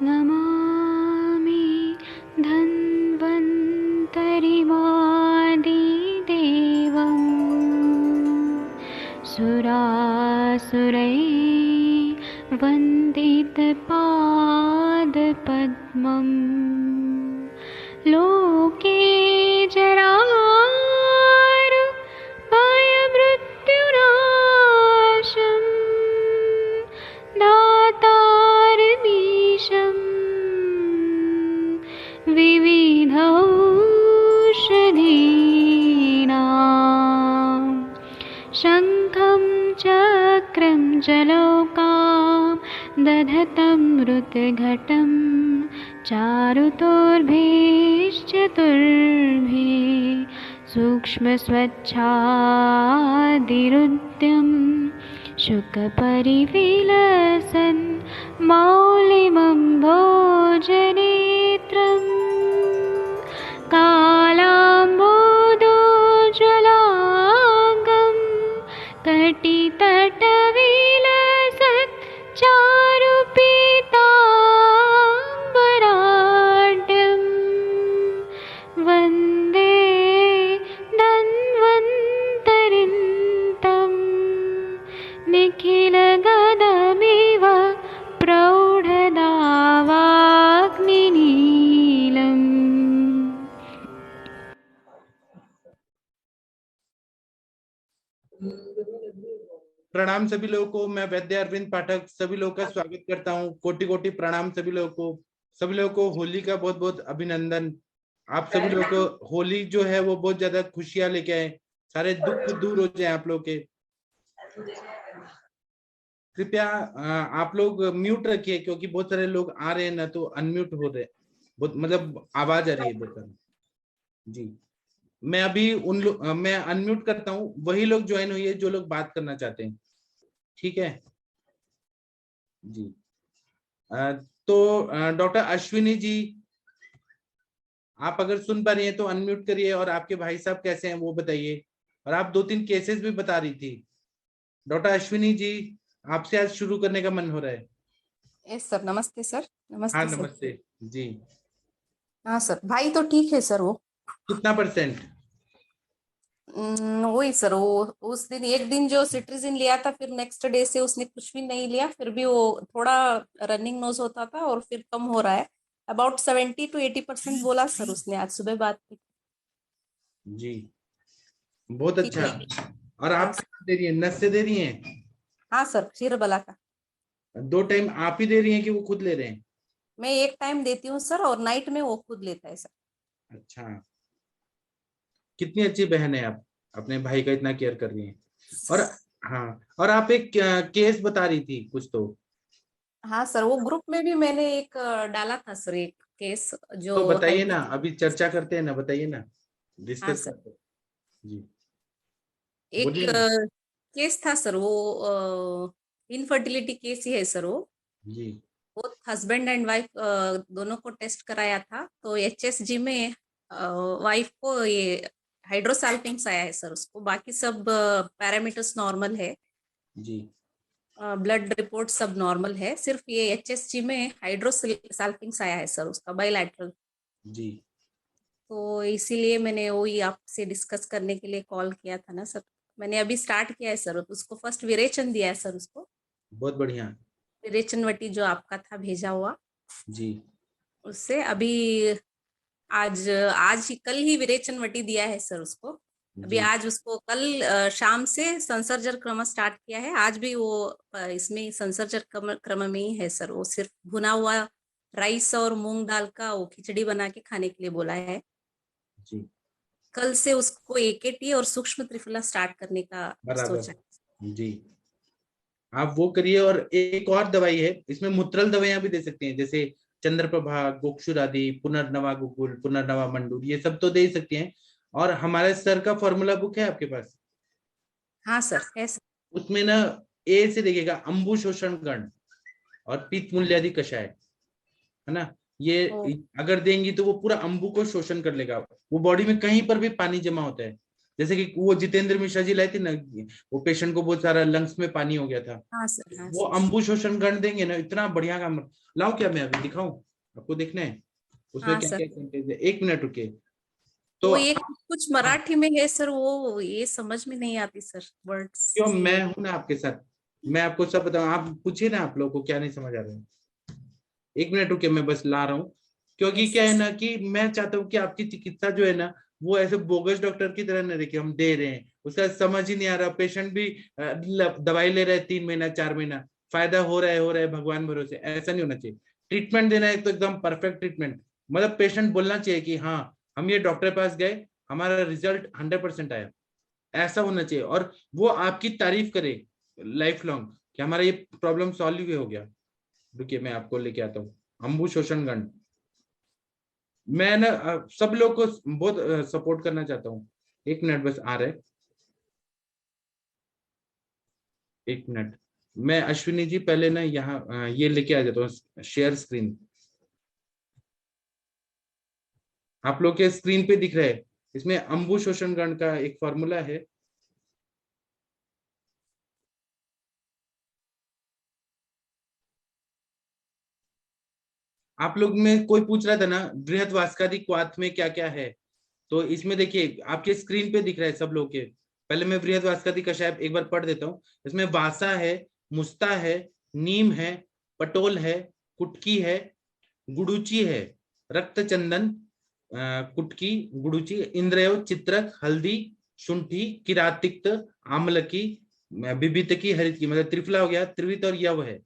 नमामि धन्वन्तरिमादिदेवम् सुरासुरैर्वन्दितपादपद्मम् लोके जरामृत्युनाशं दातारमीशं विविधौषधीनां शङ्खं चक्रं जलौकां दधतं मृतघटं चारुतोर्भिश्चतुर्भिः सूक्ष्मस्वच्छादिरुद्यं शुकपरिविलसन् मौलिमम्भोजनेत्रम् कालाम्बोदोज्ज्वलाङ्गं कटितटविलसत् चारुपीताम्बराढ्यं वन्दे धन्वन्तरिन्तं निखिलगदमिव प्रौढदावाग्निनीलम्। प्रणाम सभी लोगों को। मैं वैद्य अरविंद पाठक सभी लोगों का स्वागत करता हूँ। कोटि कोटि प्रणाम सभी लोगों को। सभी लोगों को होली का बहुत बहुत अभिनंदन। आप सभी लोगों को होली जो है वो बहुत ज्यादा खुशियां लेके आए, सारे दुख दूर हो जाए आप लोग के। कृपया आप लोग म्यूट रखिए, क्योंकि बहुत सारे लोग आ रहे हैं ना तो अनम्यूट हो रहे, बहुत मतलब आवाज आ रही है बहुत सारी। जी, मैं अभी मैं अनम्यूट करता हूँ, वही लोग ज्वाइन हुई है जो लोग बात करना चाहते हैं, ठीक है जी। तो डॉक्टर अश्विनी जी, आप अगर सुन पा रही हैं तो अनम्यूट करिए, और आपके भाई साहब कैसे हैं वो बताइए। और आप 2-3 केसेस भी बता रही थी। डॉक्टर अश्विनी जी, आपसे आज शुरू करने का मन हो रहा है। यस सर, नमस्ते सर। नमस्ते हाँ सर। नमस्ते जी। हाँ सर, भाई तो ठीक है सर। वो कितना %? वही सर, वो उस दिन एक दिन जो सिट्रिजिन लिया था, फिर नेक्स्ट डे से उसने कुछ भी नहीं लिया। फिर भी वो थोड़ा रनिंग नोज होता था और फिर कम हो रहा है। अबाउट 70 to 80% बोला सर उसने, आज सुबह बात की जी, बहुत ठीक अच्छा। है। और हाँ आप कितना दे रही हैं? नस से दे रही हैं? हाँ सर, क्षीर बला का 2 टाइम आप ही दे रही हैं कि वो खुद ले रहे हैं? मैं एक टाइम देती हूँ सर, और नाइट में वो खुद लेता है सर। अच्छा, कितनी अच्छी बहन है आप, अपने भाई का इतना केयर कर रही हैं। और हाँ, और आप एक केस बता रही थी कुछ तो हाँ सर, वो ग्रुप में भी मैंने एक डाला था सर, एक केस जो बताइए ना, हाइड्रो। अभी चर्चा करते हैं ना, बताइए ना, हाँ डिस्कस सर, करते हैं जी, एक बोलिए ना केस था सर, वो इनफर्टिलिटी केस ही है सर। वो जी। बोथ हस्बैंड एंड वाइफ दोनों को टेस्ट कराया था, तो एचएसजी में वाइफ को ये हाइड्रोसाल्पिंग्स आया है सर उसको। बाकी सब पैरामीटर्स नॉर्मल है, जी ब्लड रिपोर्ट सब नॉर्मल है। सिर्फ ये एचएसजी में हाइड्रोसाल्पिंग्स आया है सर उसका, बायलैटरल। जी। तो इसीलिए मैंने वही आपसे डिस्कस करने के लिए कॉल किया था ना सर। मैंने अभी स्टार्ट किया है सर, उसको फर्स्ट विरेचन दिया है सर उसको। बहुत बढ़िया विरेचन वटी जो आपका था भेजा हुआ, जी। उससे अभी आज आज ही कल ही विरेचन वटी दिया है सर उसको। अभी जी आज उसको कल शाम से संसर्जन क्रम स्टार्ट किया है। आज भी वो इसमें संसर्जन क्रम में ही है सर। वो सिर्फ भुना हुआ राइस और मूंग दाल का वो खिचड़ी बना के खाने के लिए बोला है। जी। कल से उसको एकेटी और सूक्ष्म त्रिफला स्टार्ट करने का सोचा है। बराबर जी। आप वो करिए, और एक और दवाई है इसमें, मूत्रल दवाइयां भी दे सकते हैं, जैसे चंद्रप्रभा, गोक्षुर आदि, पुनर्नवा गुगुल, पुनर्नवा मंडूर, ये सब तो दे ही सकते हैं। और हमारे सर का फॉर्मूला बुक है आपके पास? हाँ सर, है सर। उसमें ना ए से देखिएगा, अंबु शोषण गण और पित्त मूल्यादि कषाय, है ना, ये ओ, अगर देंगी तो वो पूरा अंबु को शोषण कर लेगा। वो बॉडी में कहीं पर भी पानी जमा होता है जैसे कि वो जितेंद्र मिश्रा जी लाए थे ना, वो पेशेंट को बहुत सारा लंग्स में पानी हो गया था, हाँ सर, हाँ वो सर। अंबु शोषण गण देंगे ना, इतना बढ़िया काम। लाओ क्या मैं अभी दिखाऊं, आपको देखना है उसमें हाँ क्या सर, क्या कंटेंट है, 1 मिनट रुके। तो वो ये कुछ मराठी में है सर, वो ये समझ में नहीं आती सर वर्ड्स। क्यों, मैं हूं ना आपके साथ, मैं आपको सब बताऊं, आप पूछिए ना आप लोगों को क्या नहीं समझ आ रहा है। 1 मिनट रुके, मैं बस ला रहा हूँ। क्योंकि क्या है ना कि मैं चाहता हूँ कि आपकी चिकित्सा जो है ना, वो ऐसे बोगस डॉक्टर की तरह न रहे कि हम दे रहे हैं, उसका समझ ही नहीं आ रहा। पेशेंट भी दवाई ले रहा है 3 महीना 4 महीना, फायदा हो रहा है भगवान भरोसे, ऐसा नहीं होना चाहिए। ट्रीटमेंट देना है तो एकदम परफेक्ट ट्रीटमेंट, मतलब पेशेंट बोलना चाहिए कि हाँ हम ये डॉक्टर के पास गए, हमारा रिजल्ट 100% आया, ऐसा होना चाहिए। और वो आपकी तारीफ करे लाइफ लॉन्ग कि हमारा ये प्रॉब्लम सॉल्व ही हो गया। रुकिए मैं आपको लेके आता हूँ अंबु शोषण गण। मैं ना सब लोग को बहुत सपोर्ट करना चाहता हूँ। 1 मिनट बस आ रहे, 1 मिनट। मैं अश्विनी जी पहले ना यहाँ ये लेके आ जाता हूँ शेयर स्क्रीन। आप लोग के स्क्रीन पे दिख रहा है, इसमें अंबु शोषण गण का एक फॉर्मूला है। आप लोग में कोई पूछ रहा था ना बृहद वास्कादि क्वाथ में क्या क्या है, तो इसमें देखिए आपके स्क्रीन पे दिख रहा है सब लोग के। पहले मैं बृहद वास्कादि कषाय एक बार पढ़ देता हूँ। इसमें वासा है, मुस्ता है, नीम है, पटोल है, कुटकी है, गुडुची है, रक्त चंदन, कुटकी, गुडुची, इंद्रयो, चित्रक, हल्दी, शुंठी, किरातिक्त, आमलकी, बिबितकी, हरित की, मतलब त्रिफला हो गया, त्रिवित और यव है।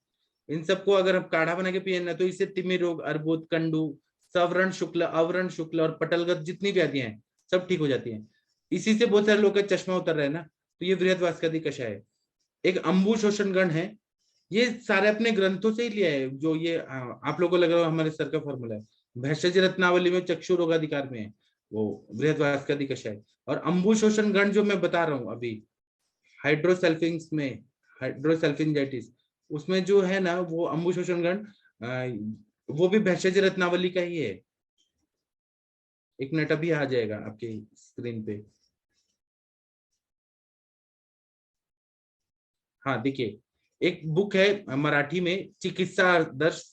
इन सबको अगर हम काढ़ा बना के पिए ना, तो इससे तिमिर रोग, अर्बुद, कंडू, सवर्ण शुक्ल, अवर्ण शुक्ल और पटलगत जितनी व्याधियां हैं सब ठीक हो जाती हैं। इसी से बहुत सारे लोग का चश्मा उतर रहा है ना, तो ये बृहद वास्कादि कषाय है। एक अंबु शोषण गण है, ये सारे अपने ग्रंथों से ही लिया है। जो ये आप लोगों को लग रहा है हमारे सर का फॉर्मूला है, भेषज रत्नावली में चक्षु रोगाधिकार में है वो बृहद वास्कादि कषाय। और अंबु शोषण गण जो मैं बता रहा हूँ अभी, हाइड्रोसल्फिंग्स में, हाइड्रोसल्फिंजाइटिस, उसमें जो है ना वो अंबु शोषण गण, वो भी भेषज रत्नावली का ही है। 1 मिनट अभी आ जाएगा आपके स्क्रीन पे। हाँ देखिए, एक बुक है मराठी में, चिकित्सा दर्श,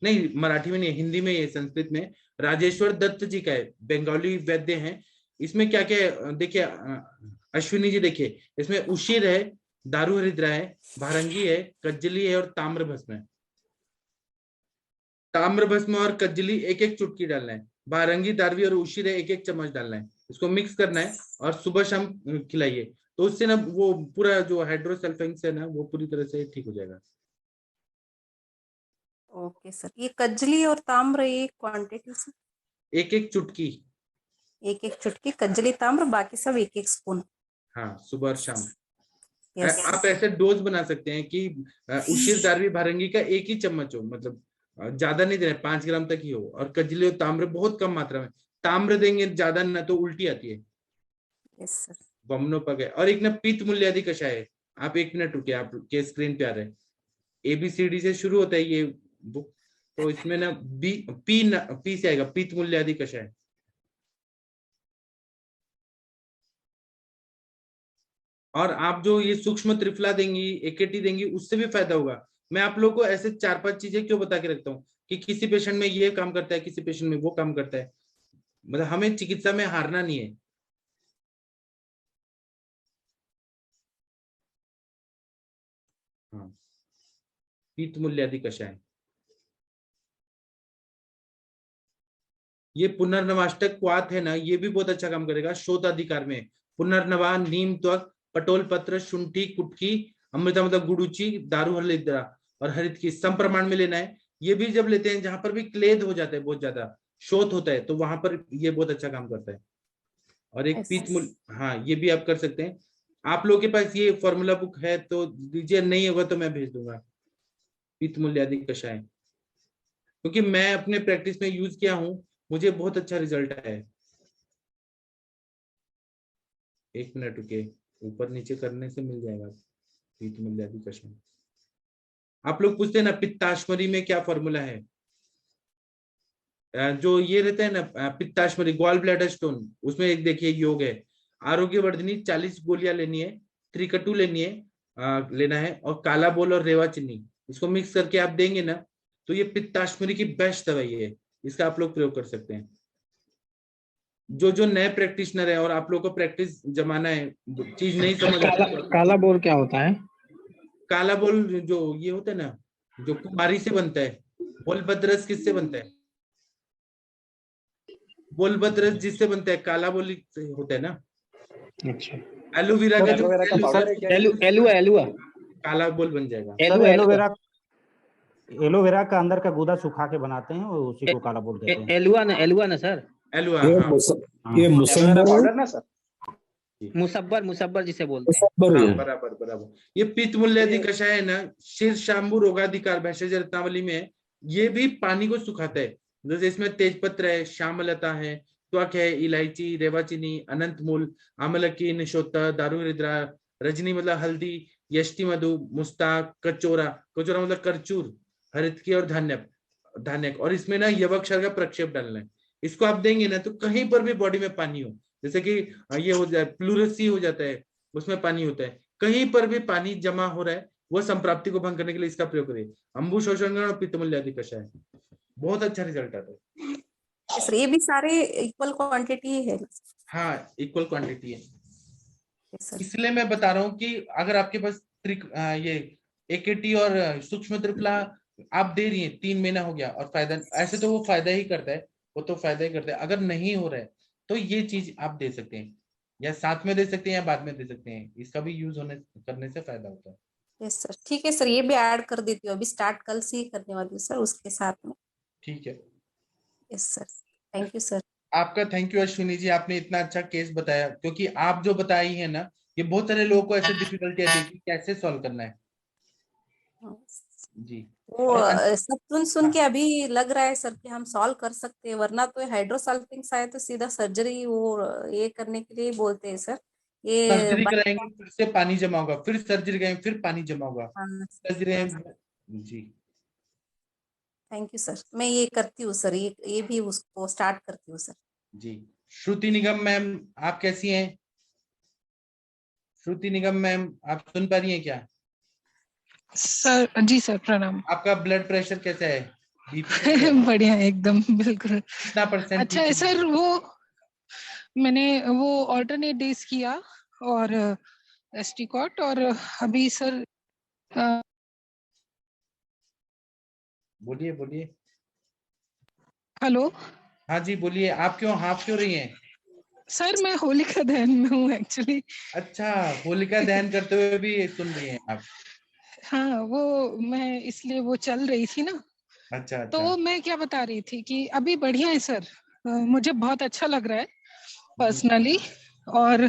नहीं मराठी में नहीं, हिंदी में, ये संस्कृत में, राजेश्वर दत्त जी का है, बंगाली वैद्य हैं। इसमें क्या क्या है देखिए, अश्विनी जी देखिए, इसमें उशिर है, दारू हरिद्रा है, भारंगी है, कज्जली है और ताम्र भस्म है। ताम्र भस्म और कज्जली एक एक चुटकी डालना है, भारंगी, दारवी और उशिर है एक एक चम्मच डालना है, इसको मिक्स करना है और सुबह शाम खिलाइए। तो उससे ना वो पूरा जो हाइड्रोसल्फिंग्स है ना, वो पूरी तरह से ठीक हो जाएगा। ओके सर, ये कज्जली और ताम्र ये क्वांटिटी सर? एक एक चुटकी, एक एक चुटकी कज्जली ताम्र, बाकी सब एक एक स्पून। हाँ सुबह और शाम। यस। आप ऐसे डोज बना सकते हैं कि उशिर, दारवी, भारंगी का एक ही चम्मच हो, मतलब ज्यादा नहीं देना, 5 ग्राम तक ही हो। और कजली और ताम्र बहुत कम मात्रा में, ताम्र देंगे ज्यादा ना तो उल्टी आती है। Yes sir. वमनोपग है। और एक ना पीत मूल्यादि कषाय है। आप 1 मिनट रुकिए, आपके स्क्रीन पे आ रहे हैं, ABCD से शुरू होता है ये बुक। तो इसमें ना पी से आएगा, पीत मूल्यादि कषाय। और आप जो ये सूक्ष्म त्रिफला देंगी, AKT देंगी, उससे भी फायदा होगा। मैं आप लोगों को ऐसे 4-5 चीजें क्यों बता के रखता हूँ कि किसी पेशेंट में ये काम करता है, किसी पेशेंट में वो काम करता है, मतलब हमें चिकित्सा में हारना नहीं है। हाँ, पीत मूल्यादि कषाय, ये पुनर्नवाष्टक क्वाथ है ना, ये भी बहुत अच्छा काम करेगा शोथ अधिकार में। पुनर्नवा, नीम त्वक, पटोल पत्र, शुंठी, कुटकी, अमृता मतलब गुडुची, दारू हरिद्रा और हरित की सम प्रमाण में लेना है। ये भी जब लेते हैं जहां पर भी क्लेद हो जाता है, बहुत ज्यादा शोथ होता है, तो वहां पर ये बहुत अच्छा काम करता है। और एक पीत मूल, हाँ ये भी आप कर सकते हैं। आप लोगों के पास ये फॉर्मूला बुक है तो दीजिए, नहीं होगा तो मैं भेज दूंगा पीत मूल्यादि कषाय, क्योंकि मैं अपने प्रैक्टिस में यूज किया हूँ, मुझे बहुत अच्छा रिजल्ट आया है। 1 मिनट रुके, ऊपर नीचे करने से मिल जाएगा पीत मूल्यादि कषाय। आप लोग पूछते हैं ना पित्ताश्मरी में क्या फॉर्मूला है, जो ये रहता है ना पित्ताश्मरी, गॉल ब्लैडर स्टोन, उसमें एक देखिए योग है, आरोग्यवर्धिनी 40 गोलियां लेनी है, त्रिकटु लेनी है, लेना है, और काला बोल और रेवा चीनी इसको मिक्स करके आप देंगे ना, तो ये पित्ताश्मरी की बेस्ट दवाई है, इसका आप लोग प्रयोग कर सकते हैं। जो जो नए प्रैक्टिशनर है और आप लोग को प्रैक्टिस जमाना है, चीज नहीं समझ आता है। काला बोल क्या होता है? काला बोल जो ये होता है ना, जो कुमारी से बनता है। बोलबद्रस किससे बनता है? बोलबद्रस जिससे बनता है, काला बोल से होता है ना। अच्छा, एलोवेरा का जो एलोवेरा का पाउडर है क्या? एलुआ काला बोल बन जाएगा। सर एलोवेरा का अंदर का गूदा सुखा के बनाते हैं और उसी को काला बोल देते हैं। एलुआ ना सर, एलोवेरा, ये हाँ। ये मुसम्बर पाउडर ना सर, मुसब्बर जिसे बोलते हैं। मुसम्बर हाँ, है। बराबर बराबर। ये पित्त मूल्यादि कषाय है ना, शीर शाम्बु रोगाधिकार भैषज रत्नावली में है। ये भी पानी को सुखाता है। जैसे इसमें तेजपत्र है, श्यामलता है, त्वक है, इलायची, रेवाचीनी, अनंत मूल, आमलकी, निशोत्ता, दारू हृद्रा, रजनी मतलब हल्दी, यष्टि मधु, मुस्ताक, कचोरा, कचोरा मतलब करचूर, हरितकी और धान्यक, और इसमें ना यवक्षार का प्रक्षेप डालना है। इसको आप देंगे ना तो कहीं पर भी बॉडी में पानी हो, जैसे कि ये हो जाए प्लूरसी हो जाता है, उसमें पानी होता है, कहीं पर भी पानी जमा हो रहा है, वो संप्राप्ति को भंग करने के लिए इसका प्रयोग करिए। अंबु शोषण और पित्तमूल्यादि कषाय, बहुत अच्छा रिजल्ट आता है। सर ये भी सारे इक्वल क्वांटिटी है? हाँ, इक्वल क्वांटिटी है। सर इसलिए मैं बता रहा हूँ कि अगर आपके पास ये एकेटी और सूक्ष्म त्रिफला आप दे रही हैं, 3 महीना हो गया और फायदा, ऐसे तो वो फायदा ही करता है, वो तो फायदा ही करता है। अगर नहीं हो रहा है तो ये चीज आप दे सकते हैं, या साथ में दे सकते हैं या बाद में दे सकते हैं, इसका भी यूज करने से फायदा होता है। यस सर, ठीक है सर, ये भी ऐड कर देती हूँ, अभी स्टार्ट कल से ही करने वाली हूँ सर उसके साथ में। ठीक है, yes sir, thank you sir. आपका थैंक यू अश्विनी जी, आपने इतना अच्छा केस बताया, क्योंकि आप जो बताई है ना, ये बहुत सारे लोगों को ऐसे डिफिकल्टी आती है कि कैसे सॉल्व करना है। जी, वो और सब सुन के अभी लग रहा है सर कि हम सॉल्व कर सकते हैं, वरना तो हाइड्रोसल्फिंग्स आए तो सीधा सर्जरी वो ये करने के लिए बोलते हैं सर। ये सर्जरी कराएंगे, फिर से पानी जमा होगा, फिर सर्जरी कराएंगे, फिर पानी जमा होगा, सर्जरी। जी, थैंक यू सर, मैं ये करती हूँ सर, ये भी उसको स्टार्ट करती हूँ सर। जी। श्रुति निगम मैम, आप कैसी हैं? श्रुति निगम मैम, आप सुन पा रही हैं क्या? सर जी सर, प्रणाम। आपका ब्लड प्रेशर कैसा है? बीपी बढ़िया है एकदम, बिल्कुल। कितना परसेंट? अच्छा है सर, वो मैंने वो ऑल्टरनेट डेज किया और एस्टिकॉट, और अभी सर बोलिए बोलिए। हेलो। हाँ जी बोलिए, आप क्यों हाफ क्यों रही हैं? सर मैं होलिका दहन में हूँ एक्चुअली। अच्छा, होलिका दहन करते हुए भी सुन रही हैं आप? हाँ, वो मैं इसलिए वो चल रही थी ना। अच्छा अच्छा। तो मैं क्या बता रही थी कि अभी बढ़िया है सर, मुझे बहुत अच्छा लग रहा है पर्सनली। और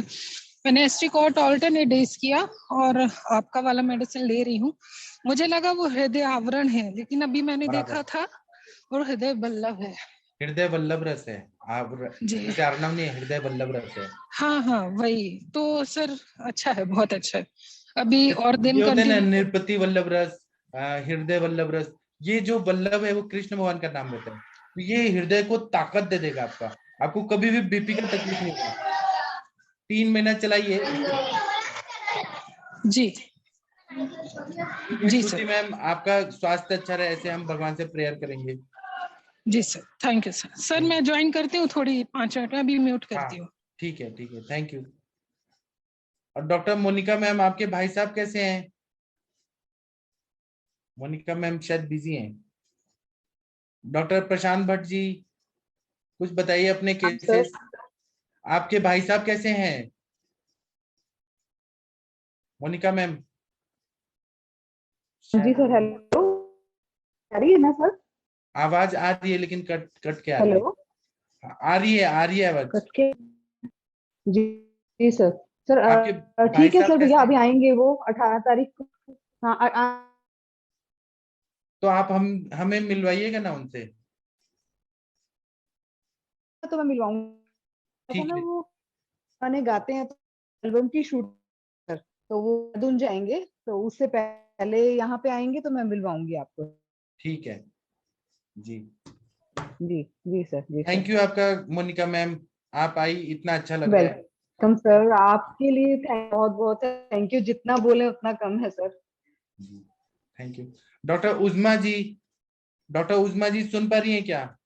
मैंने एस्टिकॉट ऑल्टरनेट डेज किया और आपका वाला मेडिसिन ले रही हूँ। मुझे लगा वो हृदय आवरण है, लेकिन अभी मैंने देखा था वो हृदय बल्लभ है। हृदय वल्लभ रस है, आप जी अर्णव नहीं, हृदय वल्लभ रस है। हाँ, वही तो सर, अच्छा है, बहुत अच्छा है। अभी और दिन ये होते हैं ना, कंटिन्यू। नृपति वल्लभ रस, हृदय वल्लभ रस, ये जो वल्लभ है वो कृष्ण भगवान का नाम रहता है। तो ये हृदय को ताकत दे देगा, आपको कभी भी बीपी का तकलीफ नहीं होगा। 3 महीना चलाइए। जी जी श्रुति सर, मैम, आपका स्वास्थ्य अच्छा रहे, ऐसे हम भगवान से प्रेयर करेंगे। जी sir, thank you sir. Sir मैं ज्वाइन करती हूँ थोड़ी 5 मिनट में, अभी म्यूट करती हूँ। ठीक है, थैंक यू। और डॉक्टर मोनिका मैम, आपके भाई साहब कैसे हैं? मोनिका मैम शायद बिजी हैं। डॉक्टर प्रशांत भट्ट जी, कुछ बताइए अपने केसेस। आपके भाई साहब कैसे हैं? मोनिका मैम। जी सर, हेलो, आ रही है ना सर? आवाज आ रही है लेकिन कट कट के आ रही है। हेलो, आ रही है आवाज। कट के। जी जी सर। सर आपके ठीक है भाई सर, भैया साहब अभी आएंगे वो 18 तारीख को। हाँ तो आप हमें मिलवाइएगा ना उनसे। तो मैं मिलवाऊंगा ठीक ना, है, वो गाने गाते हैं तो एल्बम की शूट सर, तो वो धुन जाएंगे, तो उससे पहले यहाँ पे आएंगे तो मैं मिलवाऊंगी आपको। ठीक है जी। जी जी सर, जी थैंक सर, यू आपका मोनिका मैम, आप आई, इतना अच्छा लग रहा वेल है। कम सर, आपके लिए बहुत बहुत थैंक यू, जितना बोले उतना कम है sir. Thank you. Doctor Uzma ji, doctor Uzma ji सुन पा रही हैं क्या?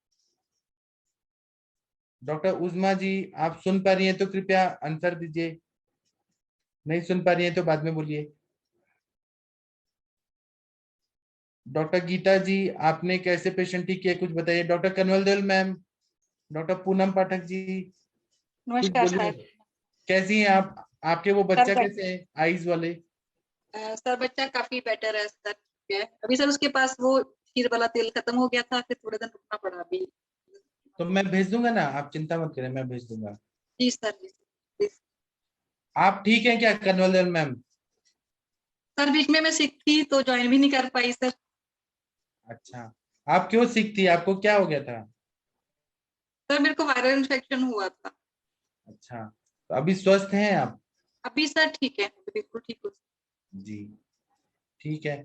डॉक्टर उज़मा जी आप सुन पा रही हैं तो कृपया आंसर दीजिए, नहीं सुन पा रही हैं तो बाद में बोलिए। डॉक्टर गीता जी आपने कैसे पेशेंट ठीक किए कुछ बताइए। डॉक्टर कनवल देव मैम, डॉक्टर पूनम पाठक जी कुछ नमस्कार बोलिए। सर। कैसी हैं आप? आपके वो बच्चा सर कैसे है आईज वाले? सर बच्चा काफी बेटर है सर। है अभी सर उसके पास वो खीर वाला तेल खत्म हो गया था, फिर थोड़े दिन रुकना पड़ा अभी। तो मैं भेज दूंगा ना, आप चिंता मत करें, मैं भेज दूंगा। जी सर, जी सर। आप ठीक हैं क्या कनवल देव मैम? सर बीच में मैं सिक थी तो ज्वाइन भी नहीं कर पाई सर। अच्छा, आप क्यों सिक थी, आपको क्या हो गया था? सर मेरे को वायरल इन्फेक्शन हुआ था। अच्छा, तो अभी स्वस्थ हैं आप? अभी सर ठीक है, बिल्कुल ठीक हो। जी ठीक है।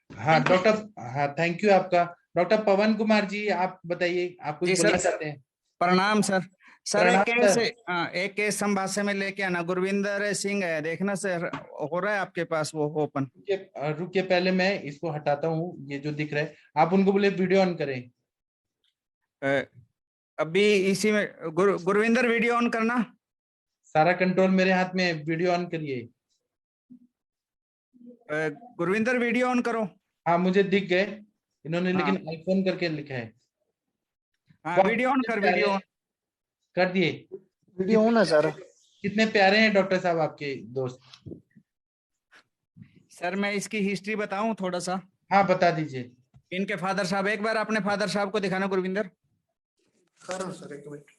हाँ Thank you, डॉक्टर, हाँ थैंक यू आपका। डॉक्टर पवन कुमार जी आप बताइए, आप कुछ जी बोलना सर, चाहते हैं? प्रणाम सर। सर एक प्रणाम केस सर। एक केस हम भाषा में लेके आना। गुरविंदर सिंह है, देखना सर हो रहा है आपके पास वो ओपन? रुकिए रुकिए, पहले मैं इसको हटाता हूँ, ये जो दिख रहा है आप उनको बोले वीडियो ऑन करें। अभी इसी में गुरविंदर वीडियो ऑन करना। सारा कंट्रोल मेरे हाथ में है, वीडियो ऑन करिए। गुरविंदर वीडियो ऑन करो। हाँ मुझे दिख गए, इन्होंने हाँ लेकिन आईफोन करके लिखा है। हाँ, वाह, वीडियो ऑन कितने कर, प्यारे वीडियो ऑन कर दिए। वीडियो ऑन है सर। कितने प्यारे हैं डॉक्टर साहब आपके दोस्त। सर मैं इसकी हिस्ट्री बताऊं थोड़ा सा? हाँ बता दीजिए। इनके फादर साहब, एक बार अपने फादर साहब को दिखाना गुरविंदर। सर एक मिनट।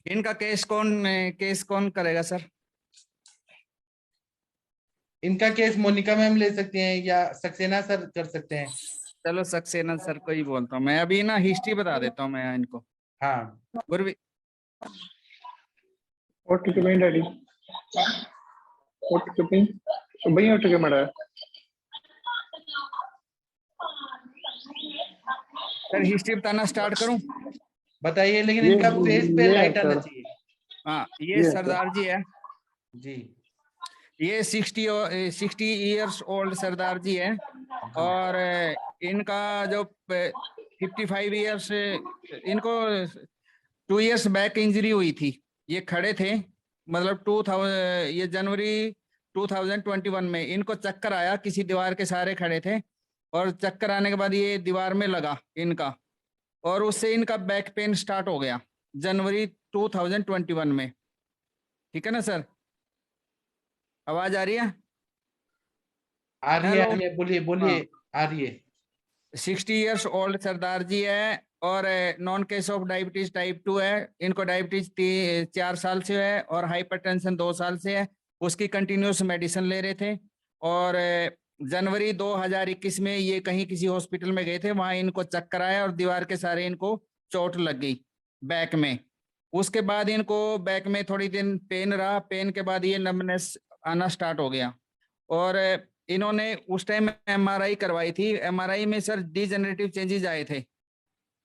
इनका केस कौन करेगा सर? इनका केस मोनिका मैम ले सकते हैं या सक्सेना सर कर सकते हैं। चलो सक्सेना सर को ही बोलता हूँ मैं। अभी ना हिस्ट्री बता देता हूँ मैं इनको। हाँ गुरवी ओटीपी नहीं डैडी, ओटीपी भैया ओटीपी मड़ा। सर हिस्ट्री बताना स्टार्ट करूं? बताइए, लेकिन इनका फेस पे लाइट आना सर। चाहिए। हाँ ये सरदार जी है जी ये 60 इयर्स ओल्ड सरदार जी है। और इनका जो 55 इयर्स, इनको 2 इयर्स बैक इंजरी हुई थी। ये खड़े थे, मतलब 2000, ये जनवरी 2021 में इनको चक्कर आया, किसी दीवार के सहारे खड़े थे और चक्कर आने के बाद ये दीवार में लगा इनका, और उससे इनका बैक पेन स्टार्ट हो गया जनवरी 2021 में। ठीक है ना सर? आवाज आ रही है? आ रही है, हेलो। आ रही है, बोलिए बोलिए, हाँ, आ रही है। 60 इयर्स ओल्ड सरदार जी है और non case of diabetes type 2 है। इनको डायबिटीज 4 साल से है और हाइपरटेंशन 2 साल से है। उसकी कंटिन्यूस मेडिसिन ले रहे थे। और जनवरी 2021 में ये कहीं किसी हॉस्पिटल में गए थे, वहां इनको चक्कर आया और दीवार के सहारे इनको चोट लग गई बैक में। उसके बाद इनको बैक में थोड़ी दिन पेन रहा, पेन के बाद ये नमनेस आना स्टार्ट हो गया। और इन्होंने उस टाइम एमआरआई करवाई थी। एमआरआई में सर डिजेनरेटिव चेंजेस आए थे,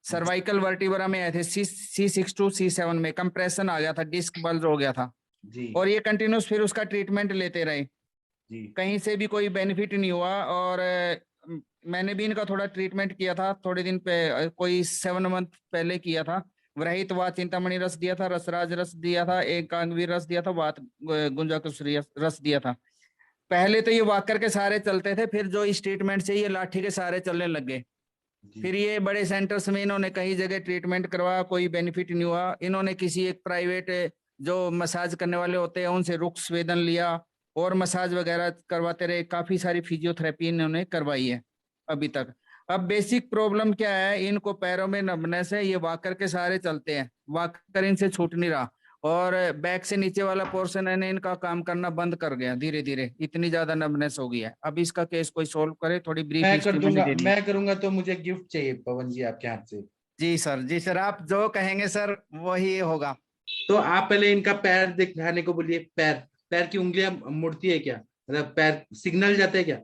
सर्वाइकल वर्टिब्रा में आए थे, C6 to C7 में कंप्रेशन आ गया था, डिस्क बल्ज हो गया था। जी और ये कंटिन्यूस फिर उसका ट्रीटमेंट लेते रहे, जी कहीं से भी कोई बेनिफिट नहीं हुआ। और मैंने भी इनका थोड़ा ट्रीटमेंट किया था थोड़े दिन पे, कोई 7 मंथ पहले किया था। वृहित वा चिंतामणि रस दिया था, रसराज रस दिया था, एकांगवीर रस दिया था, वात गुंजाकुश रस दिया था। पहले तो ये वॉकर के सहारे चलते थे, फिर जो इस ट्रीटमेंट से ये लाठी के सहारे चलने लग गए। फिर ये बड़े सेंटर्स में इन्होंने कई जगह ट्रीटमेंट करवाया, कोई बेनिफिट नहीं हुआ। इन्होंने किसी एक प्राइवेट जो मसाज करने वाले होते हैं उनसे रुक्स स्वेदन लिया और मसाज वगैरह करवाते रहे। काफी सारी फिजियोथेरेपी इन्होंने करवाई है अभी तक। अब बेसिक प्रॉब्लम क्या है, इनको पैरों में नमनेस है, ये वॉकर के सहारे चलते हैं, वॉकर इनसे छूट नहीं रहा। और बैक से नीचे वाला पोर्शन है इनका काम करना बंद कर गया धीरे धीरे, इतनी ज्यादा नमनेस हो गई है। अब इसका केस कोई सोल्व करे, थोड़ी ब्रीफ मैं कर हिस्ट्री मैंने दूंगा, दे दी। मैं करूंगा। तो मुझे गिफ्ट चाहिए पवन जी आपके हाथ से। जी सर, जी सर, आप जो कहेंगे सर वही होगा। तो आप पहले इनका पैर दिखाने को बोलिए। पैर, पैर की उंगलियां मुड़ती है क्या, मतलब पैर सिग्नल जाते हैं क्या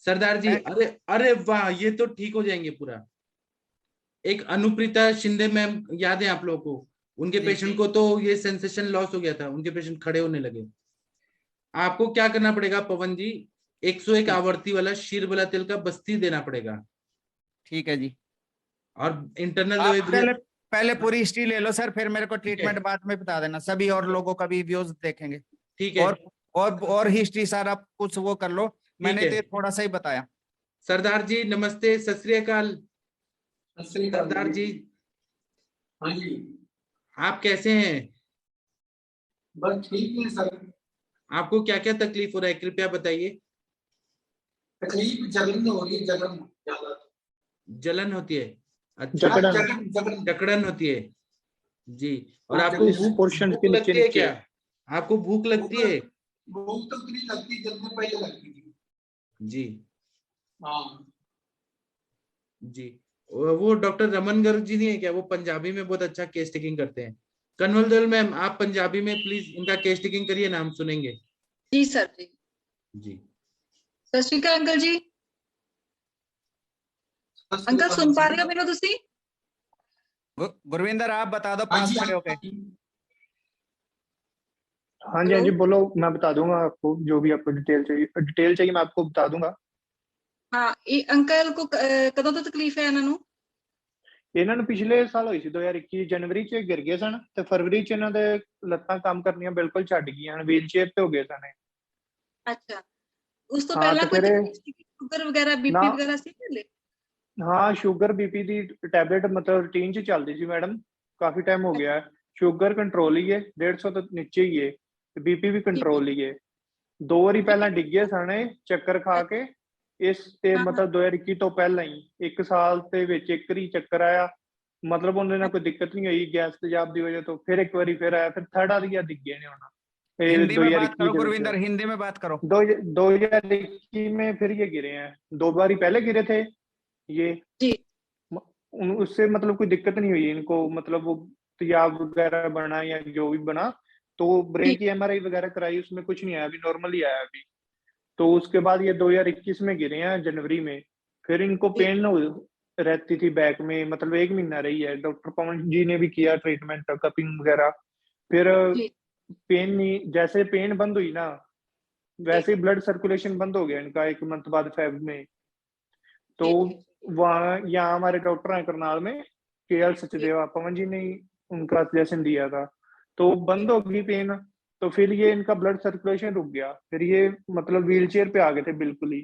सरदार जी? अरे अरे वाह, ये तो ठीक हो जाएंगे पूरा। एक अनुप्रीता शिंदे मैम याद है आप लोगों को, उनके जी, पेशेंट जी। को तो ये सेंसेशन लॉस हो गया था, उनके पेशेंट खड़े होने लगे। आपको क्या करना पड़ेगा पवन जी, 101 ठीक। आवर्ती वाला शीरबला तेल का बस्ती देना पड़ेगा, ठीक है जी। और इंटरनल आप दवाई पहले पहले पूरी हिस्ट्री ले लो सर, फिर मेरे को ठीक है। ट्रीटमेंट बाद में बता देना, सभी और लोगों का भी व्यूज देखेंगे। ठीक है। और हिस्ट्री सर आप कुछ वो कर लो, मैंने तो है। ये थोड़ा सा ही बताया। सरदार जी नमस्ते, सत श्री अकाल। सरदार जी, हाँ जी, आप कैसे हैं? बस ठीक है सर। आपको क्या क्या तकलीफ हो रहा है, कृपया बताइए। तकलीफ जलन हो रही है, जलन ज्यादा। जलन होती है? अच्छा, जकड़न जकड़न जकड़न होती है जी। और हाँ, आपको जलन। पोर्शन भूख के लगती नीचे है नीचे। क्या? आपको भूख लगती है? भूख तो नहीं लगती, जब में पहले लगती थी। जी हाँ जी। वो डॉक्टर रमन गर्ग जी नहीं है क्या, वो पंजाबी में बहुत अच्छा केस टेकिंग करते हैं। कन्वल दल मैम, आप पंजाबी में प्लीज इनका केस टेकिंग करिए ना, हम सुनेंगे। जी सर जी। जी सत श्री अकाल अंकल जी। अंकल सुन पा रहे हो मैनू तुसी? गुरविंदर आप बता दो हाँ पास जी, खड़े होके। हाँ जी, हाँ जी, बोलो, मैं बता दूंगा आपको जो भी आपको डिटेल चाहिए मैं आपको बता दूंगा। हाँ, अंकल को कदों तो तकलीफ है इन्हों? ਇਹਨਾਂ ਨੂੰ ਪਿਛਲੇ ਸਾਲ ਹੋਈ ਸੀ 2021 ਜਨਵਰੀ ਚ ਗਿਰ ਗਏ ਸਨ ਤੇ ਫਰਵਰੀ ਚ ਇਹਨਾਂ ਦੇ ਲੱਤਾਂ ਕੰਮ ਕਰਨੀਆਂ ਬਿਲਕੁਲ ਛੱਡ ਗਈਆਂ ਹਨ, ਵੀਲ ਚੇਅਰ ਤੇ ਹੋ ਗਏ ਸਨ। अच्छा, उस तो हाँ, पहला तो कोई फिर शुगर वगैरह ना बीपी वगैरह सी पहले? हाँ, ਸ਼ੂਗਰ ਬੀਪੀ ਦੀ ਟੈਬਲੇਟ मतलब रूटीन ਚ ਚੱਲਦੀ ਸੀ मैडम, काफी टाइम हो गया है। शुगर कंट्रोल ही है, 150 ਤੋਂ ਨੀਚੇ ਹੀ ਹੈ ਤੇ ਬੀਪੀ ਵੀ ਕੰਟਰੋਲ ਹੀ ਹੈ। 2 ਵਾਰੀ ਪਹਿਲਾਂ ਡਿੱਗੇ ਸਨ ਚੱਕਰ ਖਾ ਕੇ, ਇਸ ਤੇ मतलब 2021 ਤੋਂ ਪਹਿਲਾਂ ਹੀ 1 ਸਾਲ ਦੇ ਵਿੱਚ ਇੱਕ ਵਾਰੀ ਚੱਕਰ ਆਇਆ, मतलब ਉਹਦੇ ਨਾਲ ਕੋਈ ਦਿੱਕਤ ਨਹੀਂ ਹੋਈ ਗੈਸ ਤੇਜ਼ਾਬ ਦੀ ਵਜ੍ਹਾ ਤੋਂ। ਫਿਰ ਇੱਕ ਵਾਰੀ ਫਿਰ ਆਇਆ, ਫਿਰ ਥਰਡ ਵਾਰੀ ਡਿੱਗੇ ਨੇ ਹੁਣ। हिंदी में बात 2021 करो ਦੇ गुरविंदर, ਵਿੱਚ हिंदी में बात करो। 2021 में फिर ये गिरे हैं, 2 बारी पहले गिरे थे ये। उससे मतलब कोई दिक्कत नहीं हुई इनको, मतलब वो तेजाब वगैरह बना या जो भी बना, तो ब्रेन की एमआरआई वगैरह कराई, उसमें कुछ नहीं आया, अभी नॉर्मल ही आया अभी। तो उसके बाद ये 2021 में गिरे हैं जनवरी में। फिर इनको पेन रहती थी बैक में, मतलब 1 महीना रही है। डॉक्टर पवन जी ने भी किया ट्रीटमेंट, कपिंग वगैरह। फिर पेन नहीं, जैसे पेन बंद हुई ना वैसे ही ब्लड सर्कुलेशन बंद हो गया इनका 1 मंथ बाद फेब में। तो वहाँ यहाँ हमारे डॉक्टर हैं करनाल में, केएल सचदेवा, पवन जी ने उनका सजेशन दिया था, तो बंद हो गई पेन। तो फिर ये इनका ब्लड सर्कुलेशन रुक गया, फिर ये मतलब व्हील चेयर पे आ गए थे बिल्कुल ही।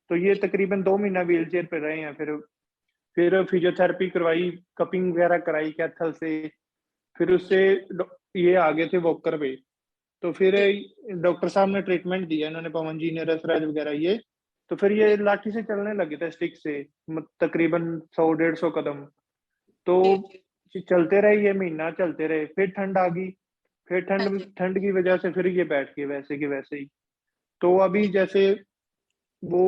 तो ये तकरीबन 2 महीना व्हील चेयर पे रहे हैं। फिर फिजियोथेरेपी करवाई, कपिंग वगैरह कराई कैथल से, फिर उससे ये आ गए थे वॉकर पे। तो फिर डॉक्टर साहब ने ट्रीटमेंट दिया इन्होंने, पवन जी ने, रसराज वगैरह ये। तो फिर ये लाठी से चलने लगे थे, स्टिक से, तकरीबन 100-150 कदम। तो चलते रहे, ये महीना चलते रहे। फिर ठंड आ गई, फिर ठंड की वजह से फिर ये बैठ गए वैसे की वैसे ही। तो अभी जैसे वो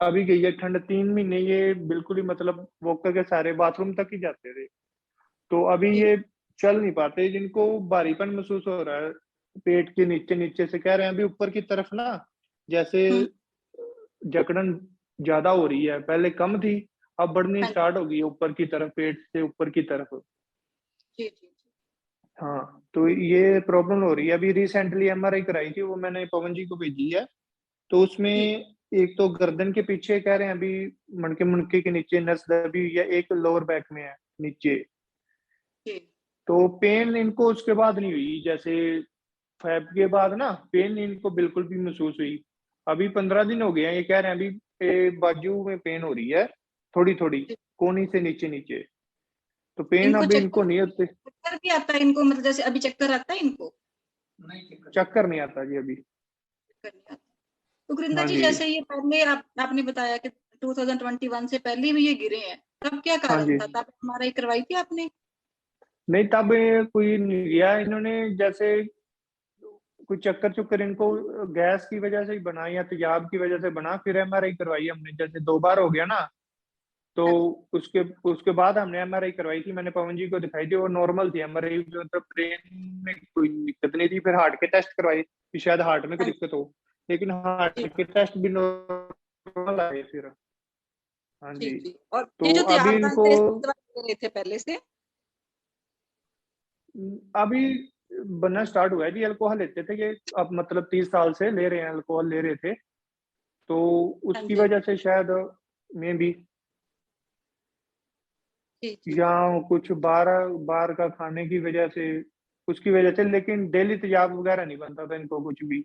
अभी गई है ठंड, 3 महीने ये बिल्कुल ही मतलब वॉकर के सारे बाथरूम तक ही जाते थे। तो अभी ये चल नहीं पाते, जिनको भारीपन महसूस हो रहा है पेट के नीचे से, कह रहे हैं अभी ऊपर की तरफ ना जैसे जकड़न ज्यादा हो रही है, पहले कम थी अब बढ़नी स्टार्ट हो गई ऊपर की तरफ, पेट से ऊपर की तरफ। हाँ, तो ये प्रॉब्लम हो रही है। अभी रिसेंटली एमआरआई कराई थी, वो मैंने पवन जी को भेजी है। तो उसमें एक तो गर्दन के पीछे कह रहे हैं अभी मुनके के नीचे नस दबी हुई है, एक लोअर बैक में है नीचे। तो पेन इनको उसके बाद नहीं हुई, जैसे फैब के बाद ना पेन इनको बिल्कुल भी महसूस हुई। अभी 15 दिन हो गए हैं, ये कह रहे हैं अभी बाजू में पेन हो रही है थोड़ी थोड़ी, कोनी से नीचे। तो पेन अभी इनको नहीं होते। चक्कर भी आता है इनको, मतलब जैसे अभी चक्कर आता है इनको? चक्कर नहीं आता जी अभी। तो गुरिंदर जी, जैसे ये पहले आपने बताया कि 2021 से पहले भी ये गिरे हैं, तब क्या कारण था? तब एमआरआई करवाई थी आपने? नहीं, तब कोई नहीं गया इन्होंने, जैसे कोई चक्कर इनको गैस की वजह से ही बना या तेजाब की वजह से बना। फिर एमआरआई करवाई हमने, जैसे 2 बार हो गया ना, तो उसके बाद हमने एमआरआई करवाई थी, मैंने पवन जी को दिखाई थी, वो नॉर्मल थी एमआरआई, मतलब ब्रेन में कोई दिक्कत नहीं थी। फिर हार्ट के टेस्ट करवाए कि शायद हार्ट में कोई दिक्कत हो, लेकिन हार्ट के टेस्ट भी नॉर्मल आए फिर। हाँ जी। और तो ये जो अभी इनको रहे थे पहले से, अभी बनना स्टार्ट हुआ है जी। अल्कोहल लेते थे कि अब मतलब 30 साल से ले रहे हैं, अल्कोहल ले रहे थे, तो उसकी जी। वजह से शायद में भी जी। या कुछ बाहर का खाने की वजह से, उसकी वजह से, लेकिन डेली तेजाब वगैरह नहीं बनता था इनको कुछ भी।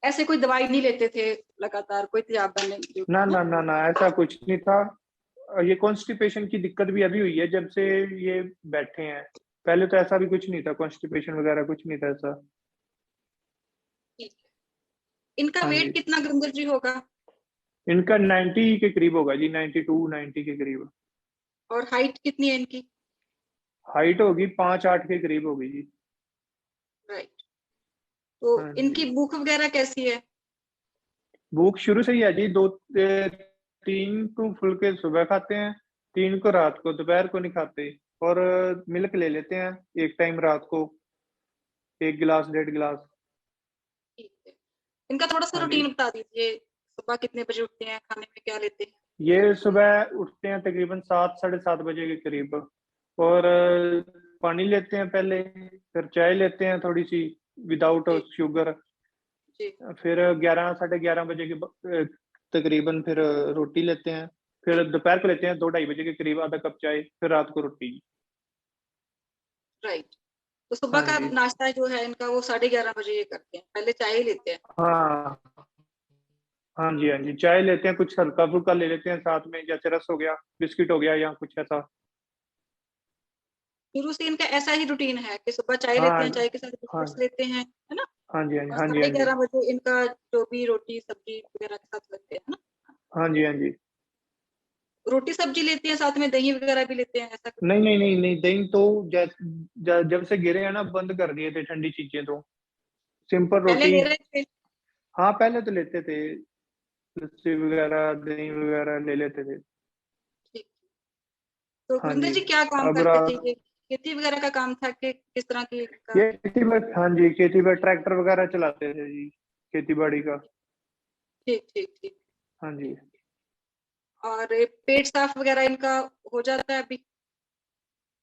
ऐसे कोई दवाई नहीं लेते थे लगातार, कोई तेजाब बनने की? ना ना ना ना, ऐसा कुछ नहीं था। ये कॉन्स्टिपेशन की दिक्कत भी अभी हुई है जब से ये बैठे हैं, पहले तो ऐसा भी कुछ नहीं था, कॉन्स्टिपेशन वगैरह कुछ नहीं था ऐसा। ठीक है। इनका हाँ वेट जी, कितना गुरिंदर जी होगा? इनका 90 के करीब होगा जी, 92-90 के करीब। और हाइट कितनी है इनकी? हाइट होगी 5-8 के करीब होगी जी। राइट। तो हाँ इनकी जी, भूख वगैरह कैसी है? भूख शुरू से ही है जी। 3 को फुलके सुबह खाते हैं, 3 को रात को, दोपहर को नहीं खाते। और मिल्क ले लेते हैं एक टाइम रात को, 1 गिलास 1.5 गिलास। ठीक है। इनका थोड़ा सा हाँ जी, रूटीन बता दीजिए, सुबह कितने बजे उठते हैं, खाने में क्या लेते हैं? ये सुबह उठते हैं तकरीबन 7-7:30 बजे के करीब, और पानी लेते हैं पहले, फिर चाय लेते हैं थोड़ी सी विदाउट जी। शुगर, जी। फिर 11-11:30 बजे के तकरीबन फिर रोटी लेते हैं, फिर दोपहर को लेते हैं 2-2:30 बजे के करीब आधा कप चाय, फिर रात को रोटी। राइट। तो सुबह हाँ का जी, नाश्ता जो है इनका वो 11:30 बजे ये करते हैं, पहले चाय ही लेते हैं? हाँ हाँ जी, हाँ जी, चाय लेते हैं, कुछ हल्का फुल्का ले लेते हैं साथ में, जैसे रस हो गया, बिस्किट हो गया, या कुछ ऐसा। शुरू से इनका ऐसा ही रूटीन है कि सुबह चाय लेते हाँ हैं, चाय के साथ हाँ बिस्किट्स लेते हैं, है ना? हाँ जी, हाँ जी, और हाँ जी, साढ़े हाँ जी, ग्यारह बजे इनका जो भी रोटी सब्जी वगैरह के साथ लेते हैं, है ना? हाँ जी, हाँ जी। रोटी सब्जी लेते हैं, साथ में दही वगैरह भी लेते हैं, ऐसा कुछ? नहीं नहीं नहीं नहीं, दही तो जब से गिरे हैं ना बंद कर दिए थे, ठंडी चीजें तो सिंपल पहले रोटी। ले रहे थे? हाँ पहले तो लेते थे, लस्सी वगैरह दही वगैरह ले लेते थे। ठीक। तो हाँ गुरिंदर जी, जी क्या काम अब करते थे ये? खेती वगैरह का काम था कि किस तरह की का? ये खेती में, हाँ जी, खेती में ट्रैक्टर वगैरह चलाते थे जी, खेती बाड़ी का। ठीक ठीक ठीक। हाँ जी, और पेट साफ वगैरह इनका हो जाता है अभी?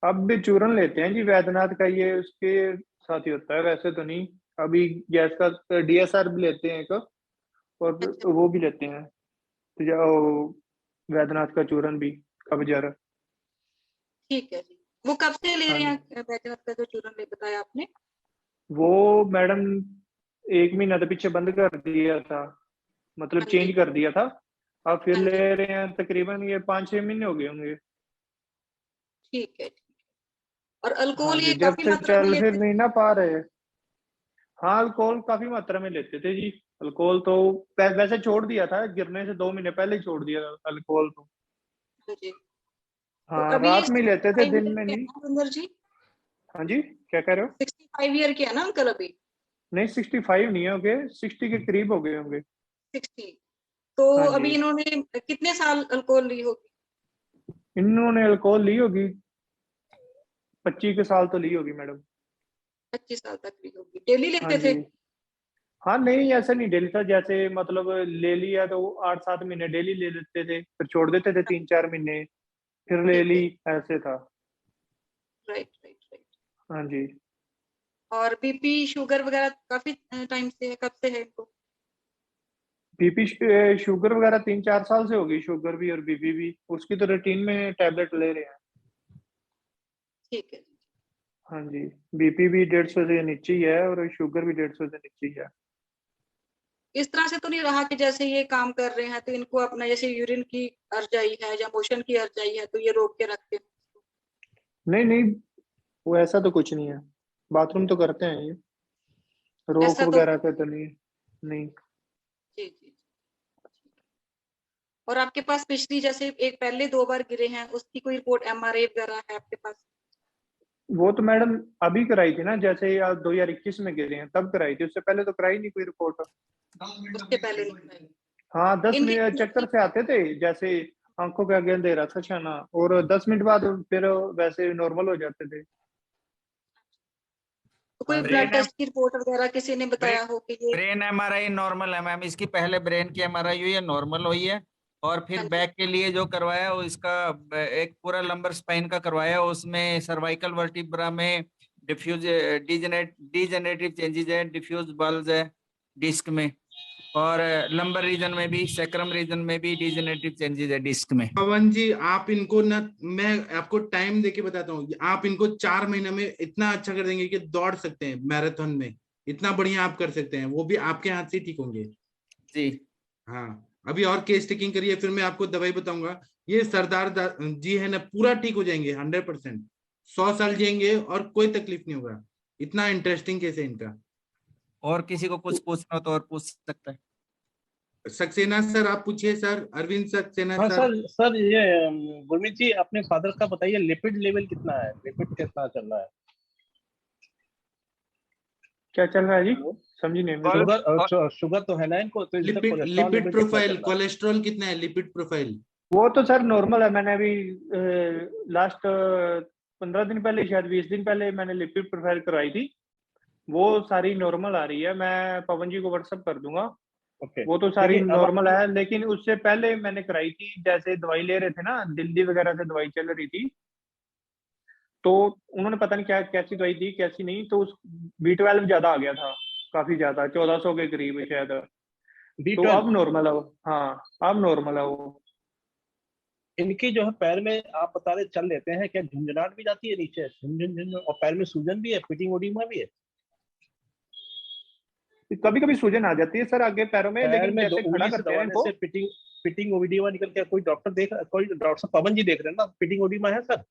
अब भी चूरन लेते हैं जी वैद्यनाथ का, ये उसके साथ ही होता है, वैसे तो नहीं। अभी गैस का DSR भी लेते हैं एक, और अच्छा। वो भी लेते हैं, तो जो वैद्यनाथ का चूरन भी कब्जर। ठीक है जी। वो कब से ले हाँ रहे जी, हैं वैद्यनाथ का जो चूरन ले बताया आपने? वो मैडम 1 महीना तो पीछे बंद कर दिया था, मतलब हाँ जी। चेंज कर दिया था। अब फिर हाँ जी। ले रहे हैं, तकरीबन ये 5-6 महीने हो गए होंगे। ठीक है। और हाँ अल्कोहल जी, ये जब काफी से मात्रा में चल फिर लेते थे? नहीं ना पा रहे। हाँ अल्कोहल काफी मात्रा में लेते थे जी। अल्कोहल तो वैसे छोड़ दिया था, गिरने से 2 महीने पहले ही छोड़ दिया अल्कोहल तो। हाँ जी। तो हाँ अभी ये रात में ही लेते थे, 65 दिन ईयर में के हैं नहीं। ना गुरिंदर जी? हाँ जी, क्या कह रहे हो? 65 ईयर के है ना अंकल अभी? नहीं 65 नहीं हो गए, 60 के करीब हो गए होंगे। 60। तो हाँ अभी जी, इन्होंने कितने साल अल्कोहल ली होगी? इन्होंने अल्कोहल ली होगी 25 के साल तो ली होगी मैडम। 25 साल तक ली होगी। डेली हाँ लेते जी, थे? हाँ नहीं ऐसा नहीं डेली था, जैसे मतलब ले लिया तो 8-7 महीने डेली ले लेते थे, फिर छोड़ देते थे 3-4 महीने, फिर ले ठीक ली, है। ऐसे था। Right right right. हाँ जी, और बीपी शुगर वगैरह काफी टाइम से है, कब से है इनको? बीपी शुगर वगैरह 3-4 साल से होगी, शुगर भी और बीपी भी, उसकी तो रूटीन में टैबलेट ले रहे हैं। ठीक है। हाँ जी, बीपी भी 150 से नीचे ही है, और शुगर भी 150 से नीचे ही है। इस तरह से तो नहीं रहा कि जैसे ये काम कर रहे हैं तो इनको अपना जैसे यूरिन की अर्जाई है या मोशन की अर्जाई है तो ये रोक के रखते हैं? नहीं नहीं, वो ऐसा तो कुछ नहीं है, बाथरूम तो करते हैं ये, रोक ऐसा तो? वगैरह का तो नहीं। नहीं, जी जी। और आपके पास पिछली जैसे एक पहले 2 बार गिरे हैं उसकी कोई रिपोर्ट MRI वगैरह है आपके पास? वो तो मैडम अभी कराई थी ना, जैसे यार 2021 में गिरे हैं तब कराई थी, उससे पहले तो कराई नहीं कोई रिपोर्ट। उसके पहले नहीं कराई? हाँ 10 इनके मिनट चक्कर से आते थे, जैसे आंखों के आगे अंधेरा था छाना, और 10 मिनट बाद फिर वैसे नॉर्मल हो जाते थे। तो कोई हाँ जी, ब्लड टेस्ट की रिपोर्ट वगैरह किसी ने बताया हो कि ये? ब्रेन MRI नॉर्मल है मैम, इसकी पहले ब्रेन की MRI हुई है, नॉर्मल हुई है। और फिर हाँ जी। बैक के लिए जो करवाया वो इसका एक पूरा लंबर स्पाइन का करवाया, उसमें सर्वाइकल वर्टिब्रा में डिफ्यूज डिजेनरेटिव चेंजेस है, डिफ्यूज बल्ज है डिस्क में, और लंबर रीजन में भी, सैक्रम रीजन में भी डिजेनरेटिव चेंजेस है डिस्क में। पवन जी आप इनको ना, मैं आपको टाइम देके बताता हूँ, आप इनको 4 महीने में इतना अच्छा कर देंगे कि दौड़ सकते हैं मैराथन में, इतना बढ़िया आप कर सकते हैं, वो भी आपके हाथ से ठीक होंगे जी। हाँ अभी और केस टेकिंग करिए, फिर मैं आपको दवाई बताऊंगा। ये जी है ना, पूरा ठीक हो जाएंगे 100%, 100 साल जिएंगे और कोई तकलीफ नहीं होगा। इतना इंटरेस्टिंग केस है इनका। और किसी को कुछ पूछना हो तो और पूछ सकता है। सक्सेना सर आप पूछिए सर, अरविंद सक्सेना हाँ सर। सर ये गुरमीत जी अपने फादर का बताइए, लिपिड लेवल कितना है, लिपिड कितना चल रहा है? क्या चल रहा है जी? समझी नहीं। शुगर तो है ना इनको, तो लिपिड प्रोफाइल, कोलेस्ट्रॉल कितना है, लिपिड प्रोफाइल? वो तो सर नॉर्मल है। मैंने अभी लास्ट 15 दिन पहले, शायद 20 दिन पहले मैंने लिपिड प्रोफाइल करवाई थी, वो सारी नॉर्मल आ रही है। मैं पवन जी को व्हाट्सएप कर दूंगा। वो तो सारी नॉर्मल है, लेकिन उससे पहले मैंने कराई थी, जैसे दवाई ले रहे थे ना, दिल्ली वगैरह से दवाई चल रही थी, तो उन्होंने पता नहीं क्या कैसी दवाई दी कैसी नहीं, तो उस B12 ज्यादा आ गया था, काफी ज्यादा, 1400 के करीब शायद। तो अब नॉर्मल है वो। हाँ अब नॉर्मल है वो। इनकी जो है पैर में आप बता रहे चल लेते हैं, क्या झुंझुनाहट भी जाती है नीचे, झुंझुन झुंझुन, और पैर में सूजन भी है, पिटिंग ओडिमा भी है? कभी कभी सूजन आ जाती है सर आगे पैरों में, लेकिन में जैसे खड़ा करते हैं इनको, पिटिंग ओडिमा निकल के कोई डॉक्टर पवन जी देख रहे हैं ना, पिटिंग ओडिमा है सर?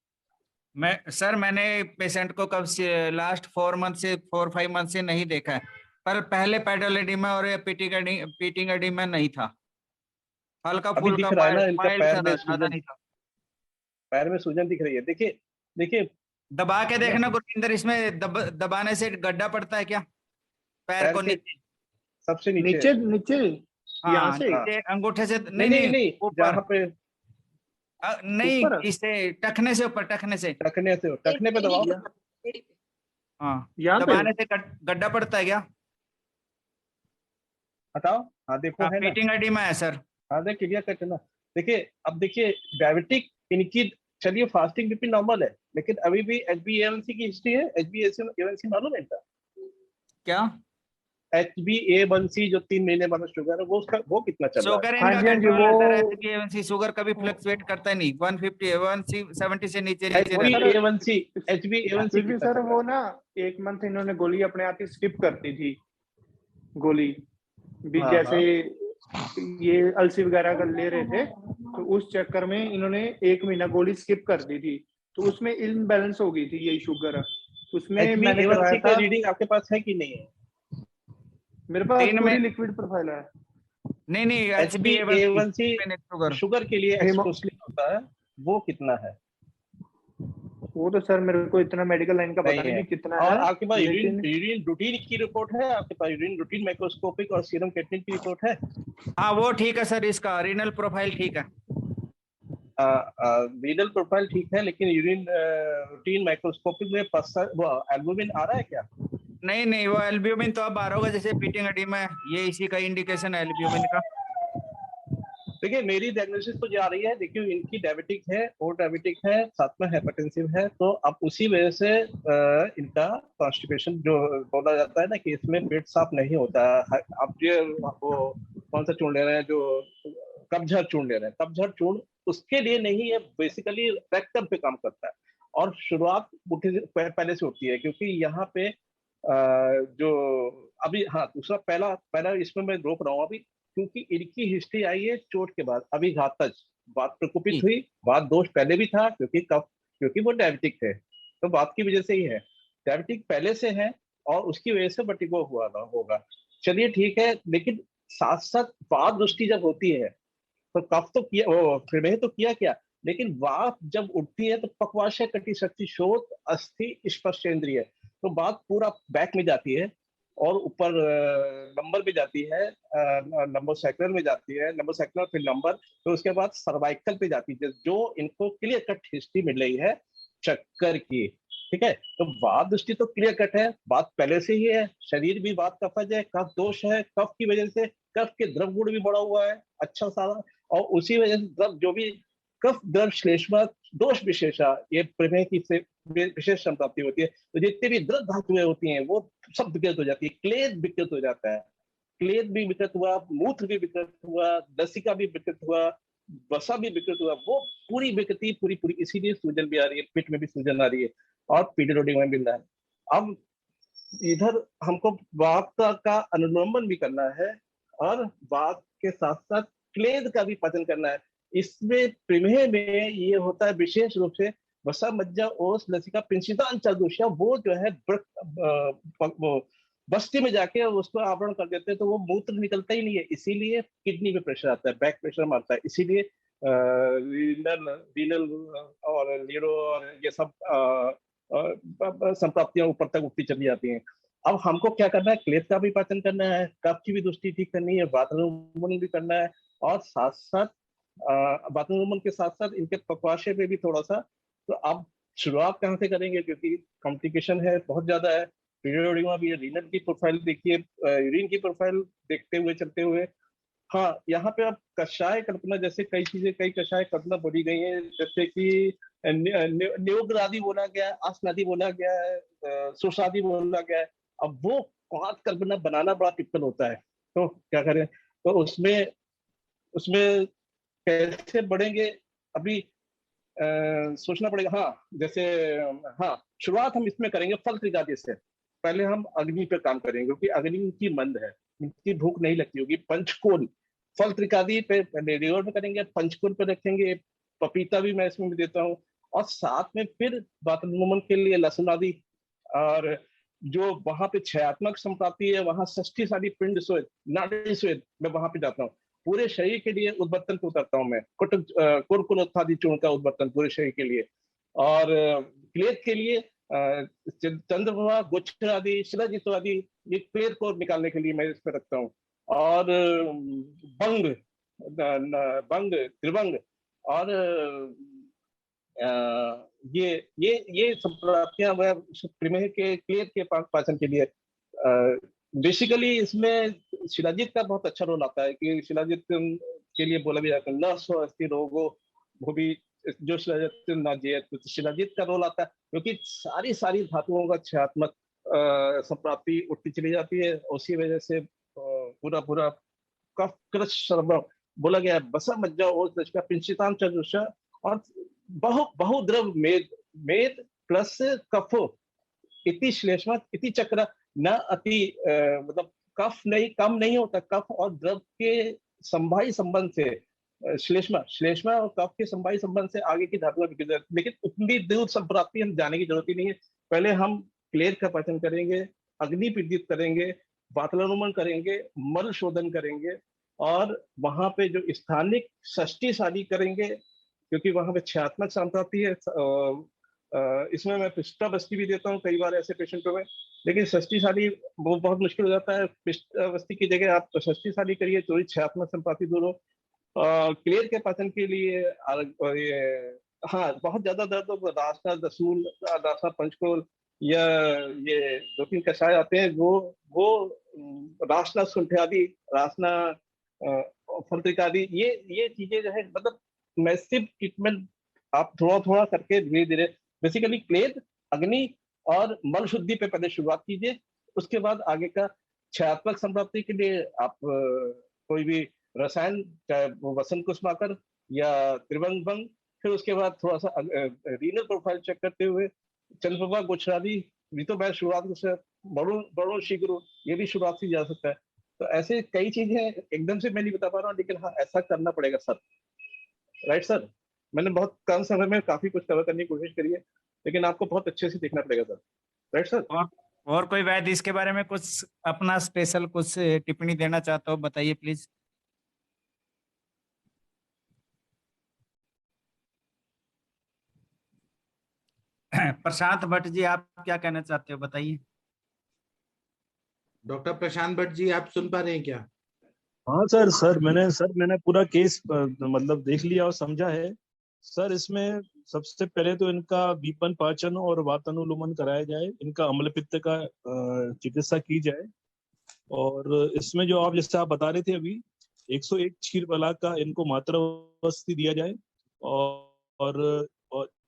मैंने पेशेंट को कब से लास्ट 4-5 मंथ से नहीं देखा है, पर पहले पेडल एडिमा और पिटिंग एडिमा नहीं था, हल्का फुल्का माइल्ड था, ज्यादा नहीं था। पैर में सूजन दिख रही है। देखिए दबा के देखना गुरविंदर, इसमें दबाने से गड्ढा पड़ता है क्या पैर को नीचे? सबसे नीचे नीचे यहाँ से अंगूठे से नहीं ऊपर पे नहीं, इसे टखने से ऊपर, टखने पे दबाओ। हाँ दबाने से गड्ढा पड़ता है क्या? हटाओ। हाँ देखो है ना, पिटिंग एडिमा है सर। हाँ देखिए क्लियर कट है ना। देखिए अब देखिए डायबिटिक इनकी, चलिए फास्टिंग बीपी नॉर्मल है, लेकिन अभी भी HbA1c की हिस्ट्री है। HbA1c मालूम है इनका क्या? HbA1c जो 3 महीने बाद शुगर है, वो कितना चल रहा है? HbA1c शुगर कभी फ्लक्चुएट करता नहीं, 150 170 से नीचे HbA1c सर वो ना 1 मंथ इन्होंने गोली अपने आप ही स्किप करती थी, गोली भी जैसे ये अलसी वगैरह का ले रहे थे, तो उस चक्कर में इन्होंने 1 महीना गोली स्किप कर दी थी, तो उसमें इनबैलेंस हो गई थी ये शुगर। उसमें मैंने करवाया था। रीडिंग आपके पास है कि नहीं है? मेरे पास पूरी लिक्विड प्रोफाइल है। नहीं HbA1c शुगर के लिए एक्सक्लूसिव होता है, वो कितना है? वो तो सर मेरे को इतना मेडिकल लाइन का पता नहीं कितना है। और आपके पास यूरिन रूटीन की रिपोर्ट है? आपके पास यूरिन रूटीन माइक्रोस्कोपिक और सीरम क्रिएटिनिन की रिपोर्ट है? हाँ वो ठीक है सर, इसका रीनल प्रोफाइल ठीक है। रीनल प्रोफाइल ठीक है, लेकिन यूरिन रूटीन माइक्रोस्कोपिक में वो एल्बुमिन आ रहा है क्या? नहीं वो एल्ब्यूमिन तो अब आ रहा होगा, जैसे पिटिंग एडिमा है, ये इसी का इंडिकेशन है एल्ब्यूमिन का। देखिए मेरी डायग्नोसिस तो जा रही है, देखिए इनकी डायबिटिक है और डायबिटिक है, साथ में हाइपरटेंसिव है, तो अब उसी वजह से इनका कॉन्स्टिपेशन जो बोला जाता है ना कि इसमें पेट साफ नहीं होता है। अब ये वो कौन सा चूर्ण ले रहे हैं, जो कब्जहर चूर्ण ले रहे हैं, कब्जहर चूर्ण उसके लिए नहीं है, बेसिकली रेक्टम पे काम करता है, और शुरुआत पहले से होती है, क्योंकि यहाँ पे जो अभी हाँ दूसरा पहला इसमें मैं रोक रहा हूँ अभी, क्योंकि इनकी हिस्ट्री आई है चोट के बाद, अभी घातक बात प्रकोपित हुई, बात दोष पहले भी था, क्योंकि वो डायबिटिक थे, तो बात की वजह से ही है, डायबिटिक पहले से है और उसकी वजह से वर्टिगो हुआ ना होगा। चलिए ठीक है, लेकिन साथ साथ वात दृष्टि जब होती है तो कफ तो किया, वो फिर तो किया क्या, लेकिन वात जब उठती है तो पक्वाशय कटी शक्ति शोथ अस्थि स्पष्टेंद्रिय, तो बात पूरा बैक में जाती है और ऊपर नंबर पे जाती है, नंबर सैक्रल में जाती है, नंबर सैक्रल फिर नंबर, तो उसके बाद सर्वाइकल पे जाती है, जो इनको क्लियर कट हिस्ट्री मिल रही है चक्कर की। ठीक है, तो वात दृष्टि तो क्लियर कट है, बात पहले से ही है, शरीर भी वात कफज है, कफ दोष है, कफ की वजह से कफ के द्रव गुण भी बढ़ा हुआ है अच्छा सारा, और उसी वजह से द्रव जो भी कफ द्रव श्लेष्मा दोष विशेषा, ये प्रमेह की से विशेष संप्राप्ति होती है। तो जितने भी द्रव धातुएं होती हैं वो सब विकृत हो जाती है। क्लेद विकृत हो जाता है, क्लेद भी विकृत हुआ, मूत्र भी विकृत हुआ, लसिका भी विकृत हुआ, वसा भी विकृत हुआ, वो पूरी विकृति पूरी, इसीलिए सूजन भी आ रही है, पेट में भी सूजन आ रही है और पीडीरोडिंग में मिल रहा है। अब इधर हमको वात का अनुलंबन भी करना है और वात के साथ साथ क्लेद का भी पाचन करना है। इसमें प्रमेह में ये होता है विशेष रूप से वसा, मज्जा, ओस, लसिका, पिंसितान, चतुष्या, वो जो है बस्ती में जाके उसको आवरण कर देते हैं, तो वो मूत्र निकलता ही नहीं है, इसीलिए किडनी में प्रेशर आता है, बैक प्रेशर मारता है, इसीलिए रीनल और लीरो और ये सब संप्राप्तियां ऊपर तक उठती चली जाती हैं। अब हमको क्या करना है, क्लेद का भी पाचन करना है, कफ की भी दृष्टि ठीक करनी है, वातानुमन भी करना है और साथ साथ वातानुमन के साथ साथ इनके पक्वाशय पे भी थोड़ा सा। तो अब शुरुआत कहाँ से करेंगे, क्योंकि कॉम्प्लिकेशन है बहुत ज्यादा है। पीरियोडिक में भी रीनल की प्रोफाइल देखिए, यूरिन की प्रोफाइल देखते हुए चलते हुए। हाँ, यहाँ पे अब कषाय कल्पना जैसे कई चीजें, कई कषाय कल्पना बोली गई है, जैसे कि न्योग्रादि बोला गया है, आसनादि बोला गया है, सुषादि बोला गया है। अब वो क्वाथ कल्पना बनाना बड़ा टिपिकल होता है, तो क्या करें, तो उसमें कैसे बढ़ेंगे अभी सोचना पड़ेगा। हाँ, जैसे हाँ, शुरुआत हम इसमें करेंगे फल त्रिकादि से। पहले हम अग्नि पे काम करेंगे, क्योंकि अग्नि की मंद है, इनकी भूख नहीं लगती होगी। पंचकोल, फल त्रिकादि पे रिवर में करेंगे, पंचकोल पे रखेंगे, पपीता भी मैं इसमें भी देता हूँ, और साथ में फिर वातानुमन के लिए लहसुन आदि। और जो वहां पे छयात्मक संप्राप्ति है, वहां षष्ठी सारी पिंड स्वेद, नाड़ी स्वेद, मैं वहां पे जाता हूँ। पूरे शरीर के लिए उद्वर्तन को उतरता हूँ मैं, कुरकुलोत्थादि चूर्ण का उद्वर्तन पूरे शरीर के लिए। और क्लेद के लिए चंद्रप्रभा, गोचर आदि, शिलाजित आदि, ये क्लेद को निकालने के लिए मैं इसमें रखता हूँ। और बंग, त्रिभंग और ये संप्राप्तियां वह प्रमेह के क्लेद के पाचन के लिए। बेसिकली इसमें शिलाजित का बहुत अच्छा रोल आता है, कि शिलाजित के लिए बोला भी जाता है न स्वस्ति रोगो भूमि, जो शिलाजित न जेत, तो शिलाजित का रोल आता है, क्योंकि सारी धातुओं का छयात्मक संप्राप्ति उठती चली जाती है। उसी वजह से पूरा कफ क्रश सर्वम बोला गया है, बसा, मज्जा, ओस, लसिका, पिंसितान, चतुष्या और बहुद्रव मेद प्लस कफो इति श्लेष्मा इति चक्र न अति, मतलब कफ नहीं, कम नहीं होता, कफ और द्रव के संभाई संबंध से श्लेष्मा और कफ के संभाई संबंध से आगे की धातुएं बिखर जाती है। लेकिन उतनी दूर संप्राप्ति हम जाने की जरूरत ही नहीं है। पहले हम क्लेद का पाचन करेंगे, अग्नि पीड़ित करेंगे, वातानुमन करेंगे, मल शोधन करेंगे, और वहां पे जो स्थानिक षष्ठी शादी करेंगे, क्योंकि वहां पे छयात्मक संप्राप्ति है। इसमें मैं पिष्टावस्थी भी देता हूँ कई बार ऐसे पेशेंटों में, लेकिन षष्ठी शादी वो बहुत मुश्किल हो जाता है। पिष्टावस्थी की जगह आप षष्ठी शादी करिए, चोरी छयात्मक संप्राप्ति दूर हो। क्लेद के पाचन के लिए हाँ, बहुत ज्यादा दर्द हो, रासना, दसूल, रासना, पंचकोल, या ये 2-3 कषाय आते हैं, वो रासना सुंठियादि, रासना फलत्रिकादि, ये चीजें जो है, मतलब मैसिव ट्रीटमेंट आप थोड़ा करके धीरे धीरे। बेसिकली क्लेद, अग्नि और मल शुद्धि पे पहले शुरुआत कीजिए, उसके बाद आगे का छयात्मक संप्राप्ति के लिए आप कोई भी रसायन, चाहे वो वसंत कुसुमाकर या त्रिभंग भंग, फिर उसके बाद थोड़ा सा रीनल प्रोफाइल चेक करते हुए चंद्रप्रभा, गोचरादि भी तो मैं शुरुआत से बड़ो शीघ्र, ये भी शुरुआत से जा सकता है। तो ऐसे कई चीजें एकदम से मैं नहीं बता पा रहा हूँ, लेकिन हाँ, ऐसा करना पड़ेगा सर। राइट सर, मैंने बहुत कम समय में काफी कुछ कवर करने की कोशिश करी है, लेकिन आपको बहुत अच्छे से देखना पड़ेगा सर। Right sir. और कोई वैद्य इसके बारे में कुछ अपना स्पेशल कुछ टिप्पणी देना चाहता हो, बताइए प्लीज। प्रशांत भट्ट जी, आप क्या कहना चाहते हो, बताइए। डॉक्टर प्रशांत भट्ट जी, आप सुन पा रहे हैं क्या? हाँ सर मैंने पूरा केस मतलब देख लिया और समझा है सर। इसमें सबसे पहले तो इनका विपन पाचन और वातानुलोमन कराया जाए, इनका अम्ल पित्त का चिकित्सा की जाए। और इसमें जो आप जैसे आप बता रहे थे अभी 101 क्षीर बला का इनको मात्रा वस्ती दिया जाए, और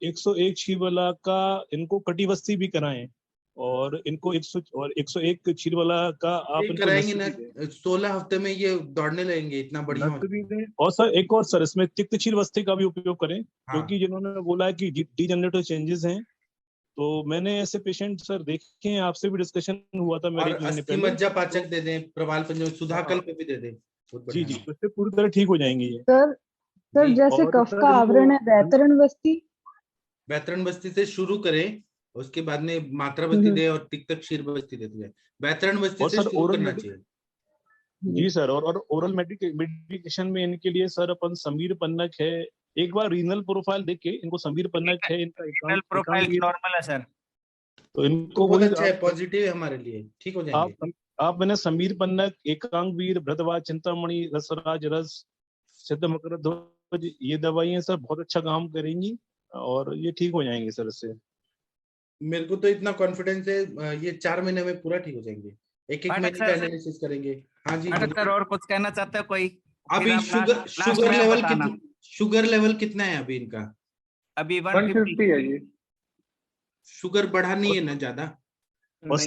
101 क्षीरवाला का इनको कटिबस्ती भी कराएं, और इनको 101 क्षीरवाला का आप ये इनको कराएंगे नस्ल ना, भी दें। 16 हफ्ते में ये दौड़ने लगेंगे, इतना बढ़िया हो नस्ल भी दें। और सर एक और सर इसमें तिक्त क्षीरवस्ती का भी उपयोग करें, हाँ। क्योंकि जिन्होंने बोला है कि डीजेनरेटिव चेंजेस हैं, तो मैंने ऐसे पेशेंट सर देखे हैं, आपसे भी डिस्कशन हुआ था मेरे और एक महीने अस्थि पहले। मज्जा पाचक दे दें, प्रवाल पंजों, सुधाकल हाँ। पे भी दे दें, बहुत जी बढ़िया जी, है। उससे पूरी तरह ठीक हो जाएंगे ये। सर जी। जैसे और कफ सर का इनको आवरण है, वैतरण बस्ती। वैतरण बस्ती से शुरू करें, उसके बाद में मात्रा बस्ती दे और तिक्त क्षीर बस्ती देते जाए। वैतरण बस्ती और से सर शुरू ओरल करना चाहिए। जी सर, और ओरल मेडिकेशन में इनके लिए सर अपन समीर पन्नक है, एक बार रीजनल प्रोफाइल देख के इनको समीर पन्नक है, इनका रीजनल प्रोफाइल नॉर्मल है सर, तो इनको तो बहुत वही अच्छा है, पॉजिटिव है हमारे लिए, ठीक हो जाएंगे। आप मैंने समीर पन्नक, एकांग वीर, भ्रतवाज, चिंतामणि, रसराज रस, सिद्ध मकर ध्वज, ये दवाइयां सर बहुत अच्छा काम करेंगी और ये ठीक हो जाएंगे सर इससे। मेरे को तो इतना कॉन्फिडेंस है, ये 4 महीने में पूरा ठीक हो जाएंगे। एक पाठक महीने सर, का एनालिसिस करेंगे। हाँ जी पाठक सर, और कुछ कहना चाहते हो कोई? अभी फिर आप शुगर में लेवल बताना। शुगर लेवल कितना है अभी इनका? अभी 150 है जी। शुगर बढ़ा नहीं है ना ज्यादा? और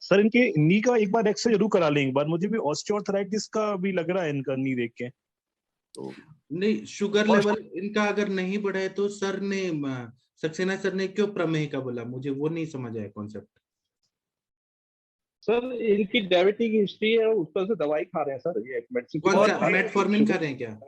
सर इनके नी का एक बार एक्सरे जरूर करा लें एक बार, मुझे भी ऑस्टियोआर्थराइटिस का भी लग रहा है इनका नी देख के। तो नहीं, शुगर लेवल इनका अगर नहीं बढ़ा है तो सर ने, सक्सेना सर ने क्यों प्रमेय का बोला? मुझे वो नहीं समझ आया कॉन्सेप्ट। सर इनकी डायबिटिक हिस्ट्री है, उस पर से दवाई खा रहे हैं सर, ये मेडिसिन। कौन सा मेटफॉर्मिन खा रहे हैं क्या?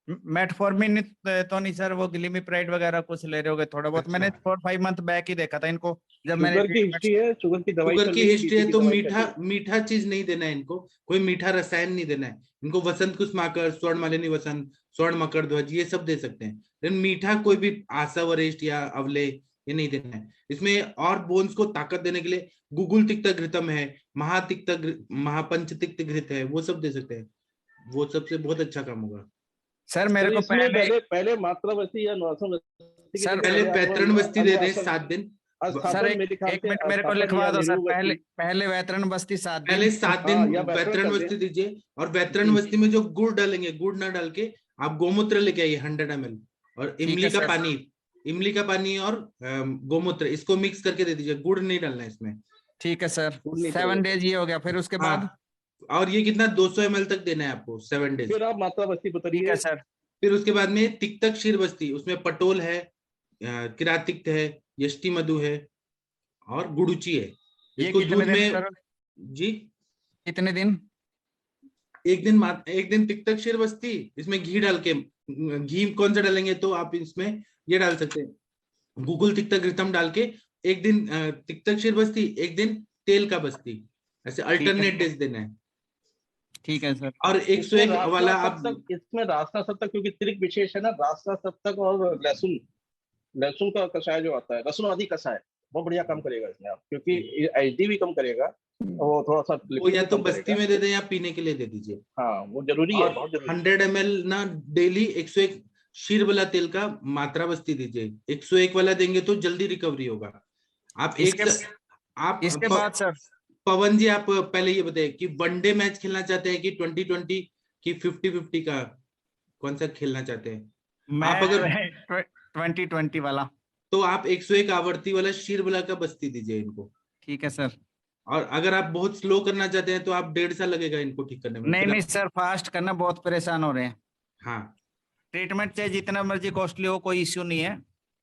मेटफॉर्मिन तो नहीं सर, वो ग्लिमिप्राइड वगैरह कुछ ले रहे होगे थोड़ा बहुत। मैंने 4-5 मंथ बैक ही देखा था इनको, जब मैंने शुगर की हिस्ट्री है, शुगर की दवाई शुगर चल की रही है, हिस्ट्री है BP तो की दवाई चल रही है। मीठा चीज नहीं देना है इनको, कोई मीठा रसायन नहीं देना है इनको। वसंत कुसुमाकर, स्वर्ण मालिनी वसंत, स्वर्ण मकर ध्वज, ये सब दे सकते हैं, लेकिन मीठा कोई भी आशा वरिष्ठ या अवले ये नहीं देना है इसमें। और बोन्स को ताकत देने के लिए गुगुल तिक्त घृतम है, महापंच तिक्त घृत है, वो सब दे सकते हैं, वो सबसे बहुत अच्छा काम होगा। सर मेरे को पहले मात्रा बस्ती या सर पहले वैतरण बस्ती दे दें 7 दिन। सर एक मिनट मेरे को लिखवा दो सर, पहले वैतरण बस्ती 7 दिन, पहले 7 दिन वैतरण बस्ती दीजिए। और वैतरण बस्ती में जो गुड़ डालेंगे, गुड़ ना डाल के आप गोमूत्र लेके आइए 100 ml, और इमली का पानी और गोमूत्र, इसको मिक्स करके दे दीजिए, गुड़ नहीं डालना है इसमें। ठीक है सर, 7 डेज ये हो गया, फिर उसके बाद और ये कितना 200 ml तक देना है आपको 7 डेज। फिर आप मात्रा बस्ती बताइए। ठीक है सर। फिर उसके बाद में तिक्त क्षीर बस्ती, उसमें पटोल है, किरातिक्त है, यष्टि मधु है और गुड़ुची है। इसको दूध में जी कितने दिन? एक दिन तिक्त क्षीर बस्ती, इसमें घी डाल के, घी कौन सा डालेंगे तो आप इसमें ये डाल सकते हैं, गुगुल तिक्त घृतम डाल के एक दिन तिक्त क्षीर बस्ती, एक दिन तेल का बस्ती, ऐसे अल्टरनेट डेज देना है। ठीक है सर। और 101 वाला आप इसमें रास्ता सप्तक, क्योंकि त्रिक विशेष है ना, रास्ता सप्तक और लहसुन का कषाय जो आता है, लहसुन आदि कषाय, बहुत बढ़िया काम करेगा इसमें आप, क्योंकि एचडी भी कम करेगा, वो थोड़ा सा वो या तो बस्ती में दे दें या पीने के लिए दे दीजिए। हाँ वो जरूरी है, बहुत जरूरी। 100 ml ना डेली 101 शीर वाला तेल का मात्रा बस्ती दीजिए। 101 वाला देंगे तो जल्दी रिकवरी होगा। आप इसके बाद सर पवन जी, आप पहले ये बताइए कि वनडे मैच खेलना चाहते हैं कि 2020 की 50-50 का कौन सा खेलना चाहते हैं? आप अगर 2020 वाला, तो आप 101 आवर्ती वाला शीर वाला का बस्ती दीजिए इनको। ठीक है सर। और अगर आप बहुत स्लो करना चाहते हैं तो आप 1.5 साल लगेगा इनको ठीक करने में। नहीं सर, फास्ट करना, बहुत परेशान हो रहे हैं। हाँ, ट्रीटमेंट चाहे जितना मर्जी कॉस्टली हो, कोई इश्यू नहीं है,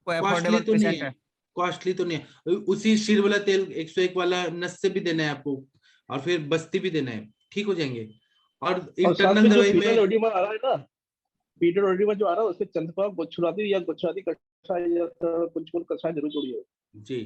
कोई कॉस्टली अफोर्डेबल पेशेंट है। कॉस्टली तो नहीं है। उसी शीर वाला तेल 101 वाला नस से भी देना है आपको, और फिर बस्ती भी देना है, ठीक हो जाएंगे। और इंटरनल दवाई में आ रहा है ना, पीटर ओडिमा जो आ रहा है, उसके चंद्रपा गुच्छराती या गुच्छराती कषाय या कुछ कषाय जरूर जोड़िए जी।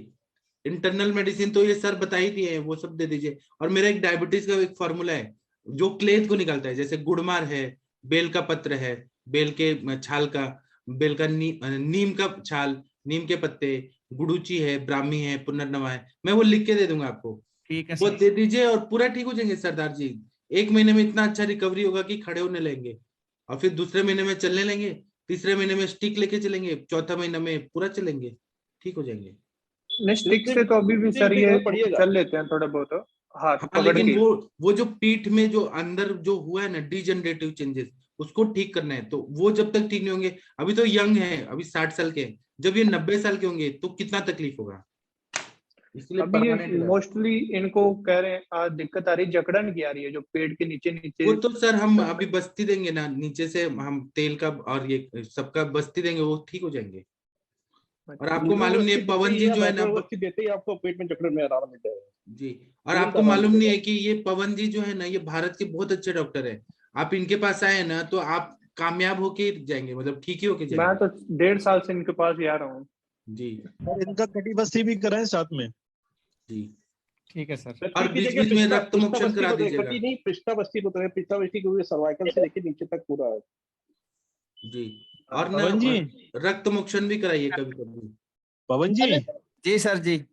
इंटरनल मेडिसिन तो ये सर बता ही दिए हैं, वो सब दे दीजिए। और मेरा एक डायबिटीज का एक फॉर्मूला है जो क्लेथ को निकालता है, जैसे गुड़मार है, बेल का पत्र है, बेल के छाल का, बेल का नीम का छाल, नीम के पत्ते, गुड़ुची है, ब्राह्मी है, पुनर्नवा है, मैं वो लिख के दे दूंगा आपको। ठीक है, वो दे दीजिए और पूरा ठीक हो जाएंगे सरदार जी। 1 महीने में इतना अच्छा रिकवरी होगा कि खड़े होने लगेंगे, और फिर दूसरे महीने में चलने लेंगे, तीसरे महीने में स्टिक लेके चलेंगे, चौथा महीना में पूरा चलेंगे, ठीक हो जाएंगे। स्टिक से तो अभी भी सर ये चल लेते हैं थोड़ा बहुत हाथ पकड़ के। लेकिन वो जो पीठ में जो अंदर जो हुआ है ना डीजनरेटिव चेंजेस, उसको ठीक करना है। तो वो जब तक ठीक नहीं होंगे, अभी तो यंग है, अभी 60 साल के हैं, जब ये 90 साल के होंगे तो कितना तकलीफ होगा, इसलिए अभी परमानेंट ये इलाज। मोस्टली इनको कह रहे हैं दिक्कत आ रही, जकड़न की आ रही है जो पेट के नीचे नीचे। वो तो सर हम अभी बस्ती देंगे ना, नीचे से हम तेल का और ये सबका बस्ती देंगे, वो ठीक हो जाएंगे। और आपको मालूम नहीं है पवन जी जो है ना, बस्ती देते ही आपको पेट में जकड़न में आराम मिल जाएगा जी, और आपको मालूम नहीं है कि ये पवन जी जो है ना, ये भारत के बहुत अच्छे डॉक्टर है। आप इनके पास आए ना तो आप कामयाब होके जाएंगे, मतलब ठीक ही होके जाएंगे। मैं तो 1.5 साल से इनके पास ही आ रहा हूँ जी। और इनका कटी बस्ती भी कराएं साथ में। जी ठीक है सर। और बीच बीच में रक्त मोक्षण करा दीजिएगा। कटी नहीं, पृष्ठा बस्ती बोलते हैं, पृष्ठा बस्ती क्योंकि सर्वाइकल से लेके नीचे तक पूरा है जी। और ना पवन जी, रक्त मोक्षण भी कराइए कभी कभी। पवन जी जी सर जी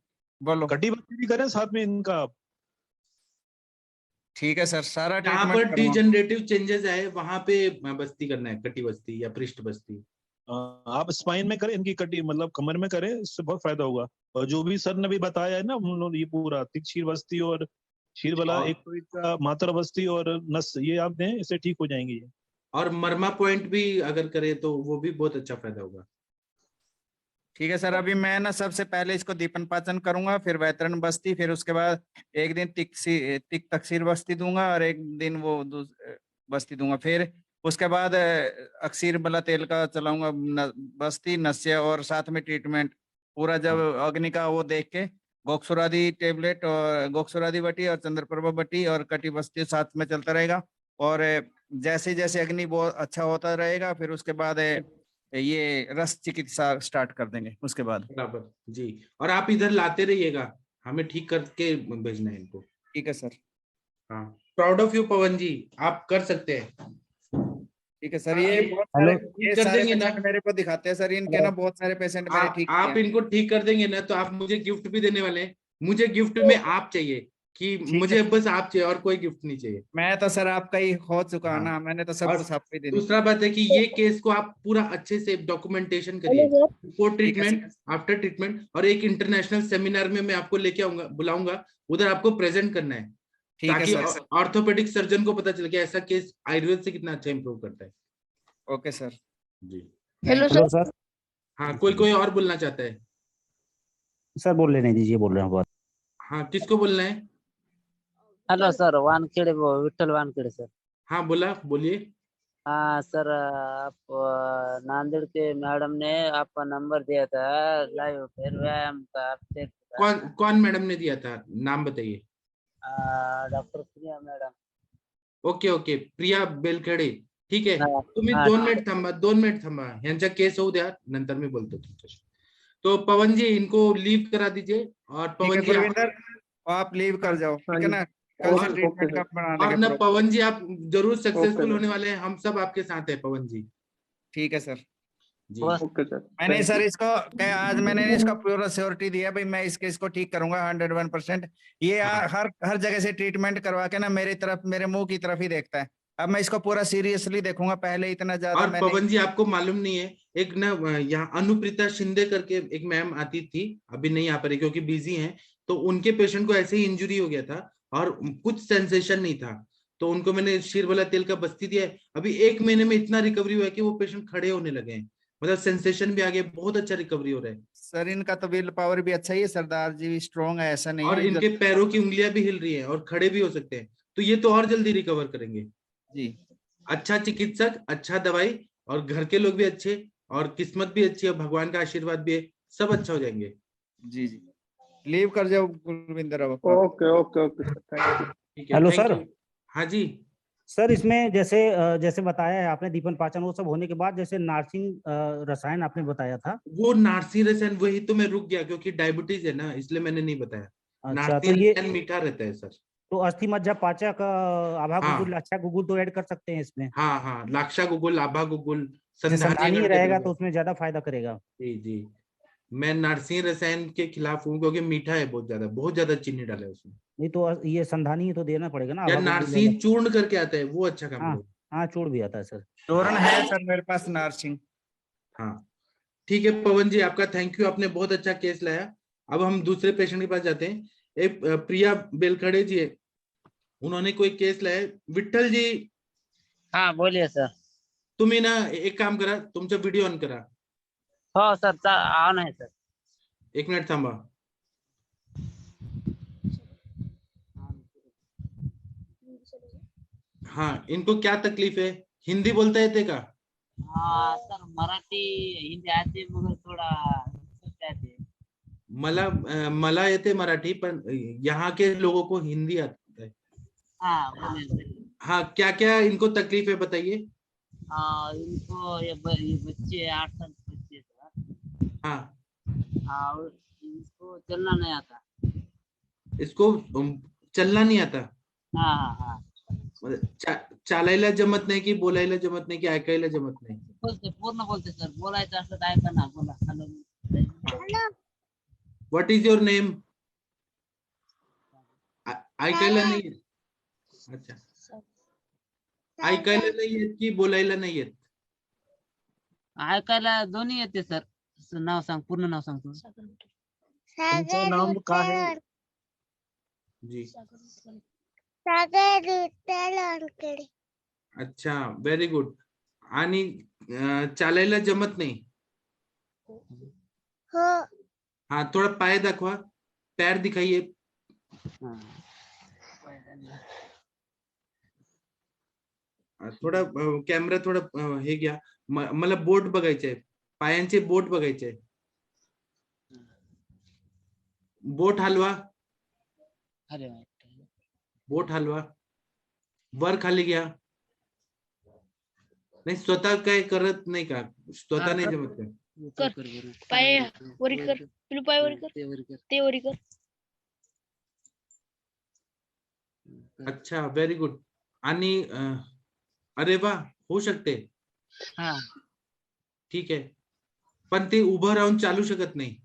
बोलो। कटी बस्ती भी करें साथ में इनका आप। ठीक है सर, सारा जहाँ पर ट्रीटमेंट डिजेनरेटिव चेंजेस आए वहां पे बस्ती करना है, कटी बस्ती या पृष्ठ बस्ती। आप स्पाइन में करें, इनकी कटी मतलब कमर में करें, इससे बहुत फायदा होगा। और जो भी सर ने भी बताया है ना हम लोग, ये पूरा तिक्षीर बस्ती और क्षीरबला, एक तो इनका मातर बस्ती और नस, ये आप दें, इससे ठीक हो जाएंगे ये। और मरमा पॉइंट भी अगर करे तो वो भी बहुत अच्छा फायदा होगा। ठीक है सर। अभी मैं ना सबसे पहले इसको दीपन पाचन करूंगा, फिर वैतरण बस्ती, फिर उसके बाद एक दिन तिक तकसीर बस्ती दूंगा और एक दिन वो बस्ती दूंगा। फिर उसके बाद अक्सीर बला तेल का चलाऊंगा बस्ती, नस्य, और साथ में ट्रीटमेंट पूरा जब अग्नि का वो देख के गोक्षुरादि टेबलेट और गोक्षुरादि बटी और चंद्रप्रभा बटी और कटी बस्ती साथ में चलता रहेगा। और जैसे जैसे अग्नि बहुत अच्छा होता रहेगा फिर उसके बाद ये रस चिकित्सा स्टार्ट कर देंगे उसके बाद। बराबर जी। और आप इधर लाते रहिएगा, हमें ठीक करके भेजना है इनको। ठीक है सर। हाँ, प्राउड ऑफ यू पवन जी, आप कर सकते हैं। ठीक है सर। ये बहुत सारे ये कर सारे देंगे ना, पेशेंट मेरे को दिखाते हैं सर, इनके ना बहुत सारे पेशेंट मैंने ठीक किए आप हैं। इनको ठीक कर देंगे ना तो आप मुझे गिफ्ट भी देने वाले हैं। मुझे गिफ्ट में आप चाहिए कि मुझे बस आप चाहिए और कोई गिफ्ट नहीं चाहिए। मैं तो सर आपका ही हो चुका है ना, मैंने तो सब और कुछ आपको ही देना। दूसरा बात है कि ये केस को आप पूरा अच्छे से डॉक्यूमेंटेशन करिए बिफोर ट्रीटमेंट, आफ्टर ट्रीटमेंट, और एक इंटरनेशनल सेमिनार में मैं आपको लेके आऊंगा, बुलाऊंगा, उधर आपको प्रेजेंट करना है, ताकि ऑर्थोपेडिक सर्जन को पता चले कि ऐसा केस आयुर्वेद से कितना अच्छा इंप्रूव करता है। ओके सर जी। Hello sir. हाँ, कोई और बोलना चाहता है? सर बोल लेने दीजिए, बोल रहे हैं बहुत। हाँ, किसको बोलना है? Hello sir, Wankhede Vithal Wankhede sir. हाँ बोलिए। हाँ सर, आप नांदेड़ के मैडम ने आपका नंबर दिया था लाइव फिर व्यायाम का। कौन मैडम ने दिया था, नाम बताइए। डॉक्टर प्रिया मैडम। ओके, प्रिया बेलखेडे, ठीक आहे। तुम्ही 2 मिनिट थांबा, यांचा केस होऊ द्या, नंतर मी बोलतो तुमच्याशी। तो पवन जी इनको लीव करा दीजिए, और पवन जी आप लीव कर जाओ, ठीक है ना, कल से ट्रीटमेंट का बना और देंगे ना प्रोग्राम। पवन जी आप जरूर सक्सेसफुल होने वाले हैं, हम सब आपके साथ हैं पवन जी। ठीक है सर जी। Okay sir. मैंने सर इसको आज मैंने इसका पूरा श्योरिटी दिया भाई, मैं इसके इसको ठीक करूंगा 101%। ये हर जगह से ट्रीटमेंट करवा के ना मेरे मुंह की तरफ ही देखता है। अब मैं इसको पूरा सीरियसली देखूंगा, पहले इतना ज्यादा और मैंने। पवन जी आपको मालूम नहीं है, एक ना यहाँ अनुप्रीता शिंदे करके एक मैम आती थी, अभी नहीं आ पा रही क्योंकि बिजी हैं, तो उनके पेशेंट को ऐसे ही इंजुरी हो गया था और कुछ सेंसेशन नहीं था, तो उनको मैंने शीरबला तेल का बस्ती दिया है। अभी 1 महीने में इतना रिकवरी हुआ है कि वो पेशेंट खड़े होने लगे हैं, मतलब सेंसेशन भी आ गया, बहुत अच्छा रिकवरी हो रहा है। सर इनका तो विल पावर भी अच्छा ही है, सरदार जी भी स्ट्रॉन्ग है, ऐसा नहीं और है। इनके पैरों की उंगलियां भी हिल रही हैं और खड़े भी हो सकते हैं, तो ये तो और जल्दी रिकवर करेंगे जी। अच्छा चिकित्सक, अच्छा दवाई, और घर के लोग भी अच्छे, और किस्मत भी अच्छी है, भगवान का आशीर्वाद भी है, सब अच्छा हो जाएंगे। जी लीव कर जाओ Gurvinder. Okay thank you. Hello sir. हाँ जी सर, इसमें जैसे बताया है आपने दीपन पाचन वो सब होने के बाद, जैसे नार्सिंग रसायन आपने बताया था, वो नार्सी रसायन, वही तो मैं रुक गया क्योंकि डायबिटीज है ना, इसलिए मैंने नहीं बताया। अच्छा, नार्सी रसायन मीठा रहता है सर। तो अस्थि मज्जा पाचक आभा हाँ। गुगुल लाक्षा गुगुल तो ऐड कर सकते हैं इसमें। हाँ, लाक्षा गुगुल, आभा गुगुल, संधानी रहेगा तो उसमें ज्यादा फायदा करेगा। जी। मैं नार्सी रसायन के खिलाफ हूँ क्योंकि मीठा है, बहुत ज्यादा चीनी डाला है उसमें। नहीं तो ये संधानी तो देना पड़ेगा ना। या नार्सी चूर्ण करके आता है, वो अच्छा काम करेगा। हाँ, चूर्ण भी आता है सर। चूर्ण है सर मेरे पास नार्सिंग। हाँ ठीक है पवन जी, आपका थैंक यू, आपने बहुत अच्छा केस लाया। अब हम दूसरे पेशेंट के पास जाते हैं। एक प्रिया बेलखड़े जी है, उन्होंने कोई केस लाया। विट्ठल जी। हाँ बोलिए सर। तुम्ही ना एक काम करा, तुमचा व्हिडिओ ऑन करा. हो सर ऑन आहे सर. 1 मिनिट थांबा. हाँ, इनको क्या तकलीफ है? हिंदी बोलता येते का? हाँ सर मराठी हिंदी आते मगर थोड़ा आते. मला येते मराठी, पण यहाँ के लोगों को हिंदी आता है. हाँ बोलिए सर. हाँ, क्या क्या इनको तकलीफ है बताइए. इनको ये बच्चे 8 साल के बच्चे सर. हाँ, और इसको चलना नहीं आता. इसको चलना नहीं आता. हाँ हाँ हाँ. चालायला जमत नाही की बोलायला जमत नाही की ऐकायला जमत नाही? बोलते पूर्ण बोलते सर. बोलायचं असं तर ऐका ना. बोला. Hello. What is your name? ऐकायला नाही येत. अच्छा, ऐकायला नाही येत की बोलायला नाही येत? ऐकायला दोन्ही येते सर. नाव सांग, पूर्ण नाव सांग तुझं. तुमचं नाम काय आहे? जी. सागर विठ्ठल वानखेडे. अच्छा, व्हेरी गुड. आणि चालायला जमत नाही? हो. हाँ, थोड़ा पाय दाखवा. पैर दिखाइए. थोडा कॅमेरा थोडा हे घ्या. मला बोट बघायचंय, पायांचे बोट बघायचे. बोट हलवा. बोट हलवा. वर खाली घ्या. नाही, स्वतः काय करत नाही का? स्वतः नाही जमत का? पाय वरी कर. पिलू पाय वरी कर. ते वरी कर. अच्छा, व्हेरी गुड. आणि अरे वा, होऊ शकते. हाँ. ठीक आहे, पण ते उभं राहून चालू शकत नाही.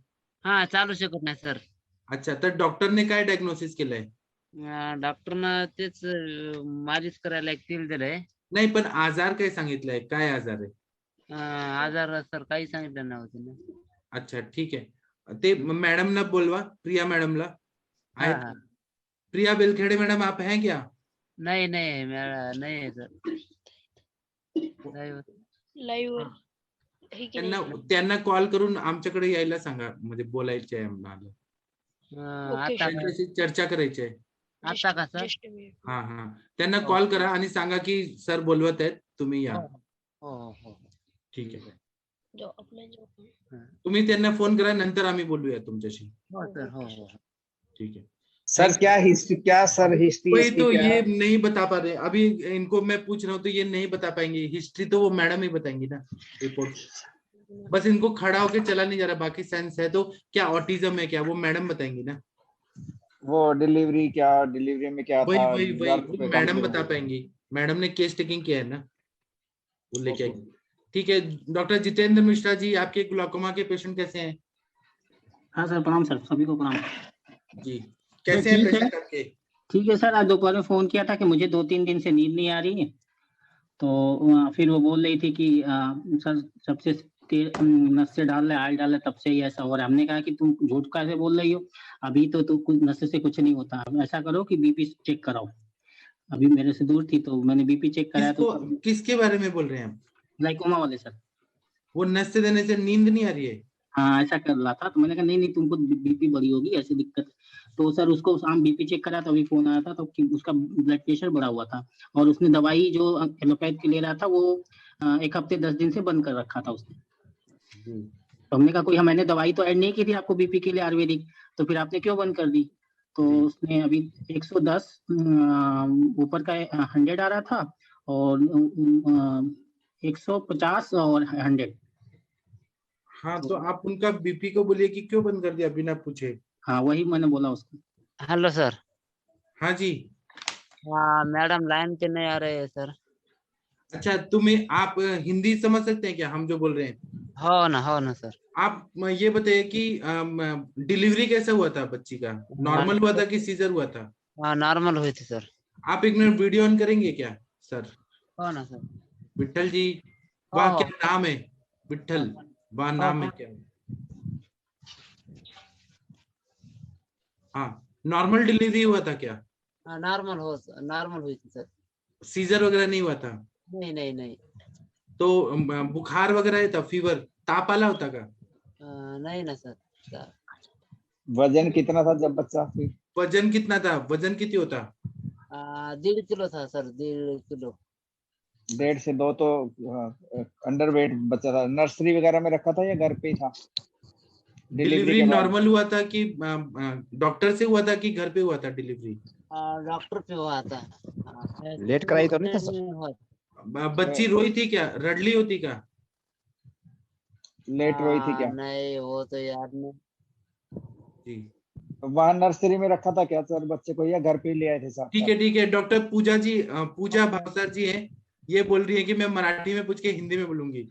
हाँ चालू शकत नाही सर. अच्छा, तर डॉक्टरने काय डायग्नोसिस केलंय? डॉक्टरनं तेच मालिश करायला एक तेल दिलंय. नाही, पण आजार काय सांगितलंय? काय आजार आहे? आजार सर काही सांगितलं नव्हतं ना. अच्छा, ठीक आहे. ते मॅडमला बोलवा, प्रिया मॅडमला. आहेत का? प्रिया बेलखेडे मैडम, आप हैं क्या? नहीं नहीं मेरा नहीं है सर. लाईव्ह त्यांना कॉल करून आमच्याकडे यायला सांगा, म्हणजे बोलायचे आहे आम्हाला. त्यांच्याशी चर्चा करायची आहे. आता का सर? हा हा, त्यांना कॉल करा आणि सांगा की सर बोलवत आहेत, तुम्ही या. ठीक आहे. तुम्ही त्यांना फोन करा, नंतर आम्ही बोलूया तुमच्याशी. ठीक है सर. क्या हिस्ट्री, क्या सर हिस्ट्री? वही तो ये नहीं बता पा रहे अभी. इनको मैं पूछ रहा हूँ तो ये नहीं बता पाएंगे. हिस्ट्री तो वो मैडम ही बताएंगी ना, रिपोर्ट. बस इनको खड़ा होके चला नहीं जा रहा, बाकी सेंस है. तो क्या ऑटिज्म है क्या, वो मैडम बताएंगी ना. वो डिलीवरी क्या, डिलीवरी में क्या वही था? वही वही मैडम बता पाएंगी. मैडम ने केस टेकिंग किया है ना, वो लेके आएंगे. ठीक है. डॉक्टर जितेंद्र मिश्रा जी, आपके ग्लूकोमा के पेशेंट कैसे हैं? हाँ सर, प्रणाम सर, सभी को प्रणाम जी. कैसे हैं पेशेंट आपके? ठीक है सर. आज दोपहर में फोन किया था कि मुझे 2-3 दिन से नींद नहीं आ रही है, तो फिर वो बोल रही थी कि सर सबसे नस से डाल रहे, आयल डाल रहे, तब से ही ऐसा हो रहा है. हमने कहा कि तुम झूठ कैसे बोल रही हो, अभी तो कुछ नस से कुछ नहीं होता. ऐसा करो कि बीपी चेक कराओ. अभी मेरे से दूर थी तो मैंने बीपी चेक कराया. तो किसके बारे में बोल रहे हैं आप? ग्लाइकोमा वाले सर. वो नस से देने से नींद नहीं आ रही है? हाँ ऐसा कर रहा था. तो मैंने कहा नहीं तुमको बीपी बढ़ी होगी, ऐसी दिक्कत. तो सर उसको शाम बीपी चेक करा तो अभी फोन आया था तो उसका ब्लड प्रेशर बढ़ा हुआ था, और उसने दवाई जो एलोपैथ की ले रहा था वो 1 हफ्ते 10 दिन से बंद कर रखा था उसने. तो हमने कहा कोई मैंने दवाई तो ऐड नहीं की थी आपको बीपी के लिए आयुर्वेदिक, तो फिर आपने क्यों बंद कर दी? तो उसने अभी 110 ऊपर का 100 आ रहा था और 150 और 100. हाँ, तो आप उनका बीपी को बोलिए कि क्यों बंद कर दिया बिना पूछे. हाँ वही मैंने बोला उसको. Hello sir. हाँ जी. हाँ मैडम लाइन पे नहीं आ रहे हैं सर. अच्छा, आप हिंदी समझ सकते हैं क्या हम जो बोल रहे हैं? हो ना सर. आप ये बताइए कि डिलीवरी कैसा हुआ था बच्ची का? नॉर्मल हुआ था कि सीजर हुआ था? हाँ नॉर्मल हुई थी सर. आप 1 मिनट वीडियो ऑन करेंगे क्या सर? हो ना सर. विठल जी, वाह क्या नाम है विठल, वाह नाम है क्या. हाँ, नॉर्मल डिलीवरी हुआ था क्या? नॉर्मल हुई थी सर. सीजर वगैरह नहीं हुआ था? नहीं. तो बुखार वगैरह येतं, फीवर, ताप आला होता का? नहीं ना सर। वजन कितना था जब बच्चा फिर? वजन कितना था? वजन किती होता? 1.5 किलो था सर, 1.5 किलो। 1.5 से 2 तो अंडर वेट बच्चा था। नर्सरी वगैरह में रखा था या घर पे ही था? डिलीवरी नॉर्मल हुआ था कि डॉक्टर से हुआ था कि घर पे हुआ था डिलीवरी? डॉक्टर पे हुआ था। लेट कराई तो नहीं था सर? बच्ची रोई थी क्या? रडली होती क्या? लेट रोई थी क्या? नहीं, वो तो याद नहीं। जी, वहाँ नर्सरी में रखा था क्या सर बच्चे को, या घर पे ही ले आए थे साथ? ठीक है। डॉक्टर पूजा जी, पूजा भावसार जी हैं, ये बोल रही है कि मैं मराठी में पूछ के हिंदी में बोलूंगी।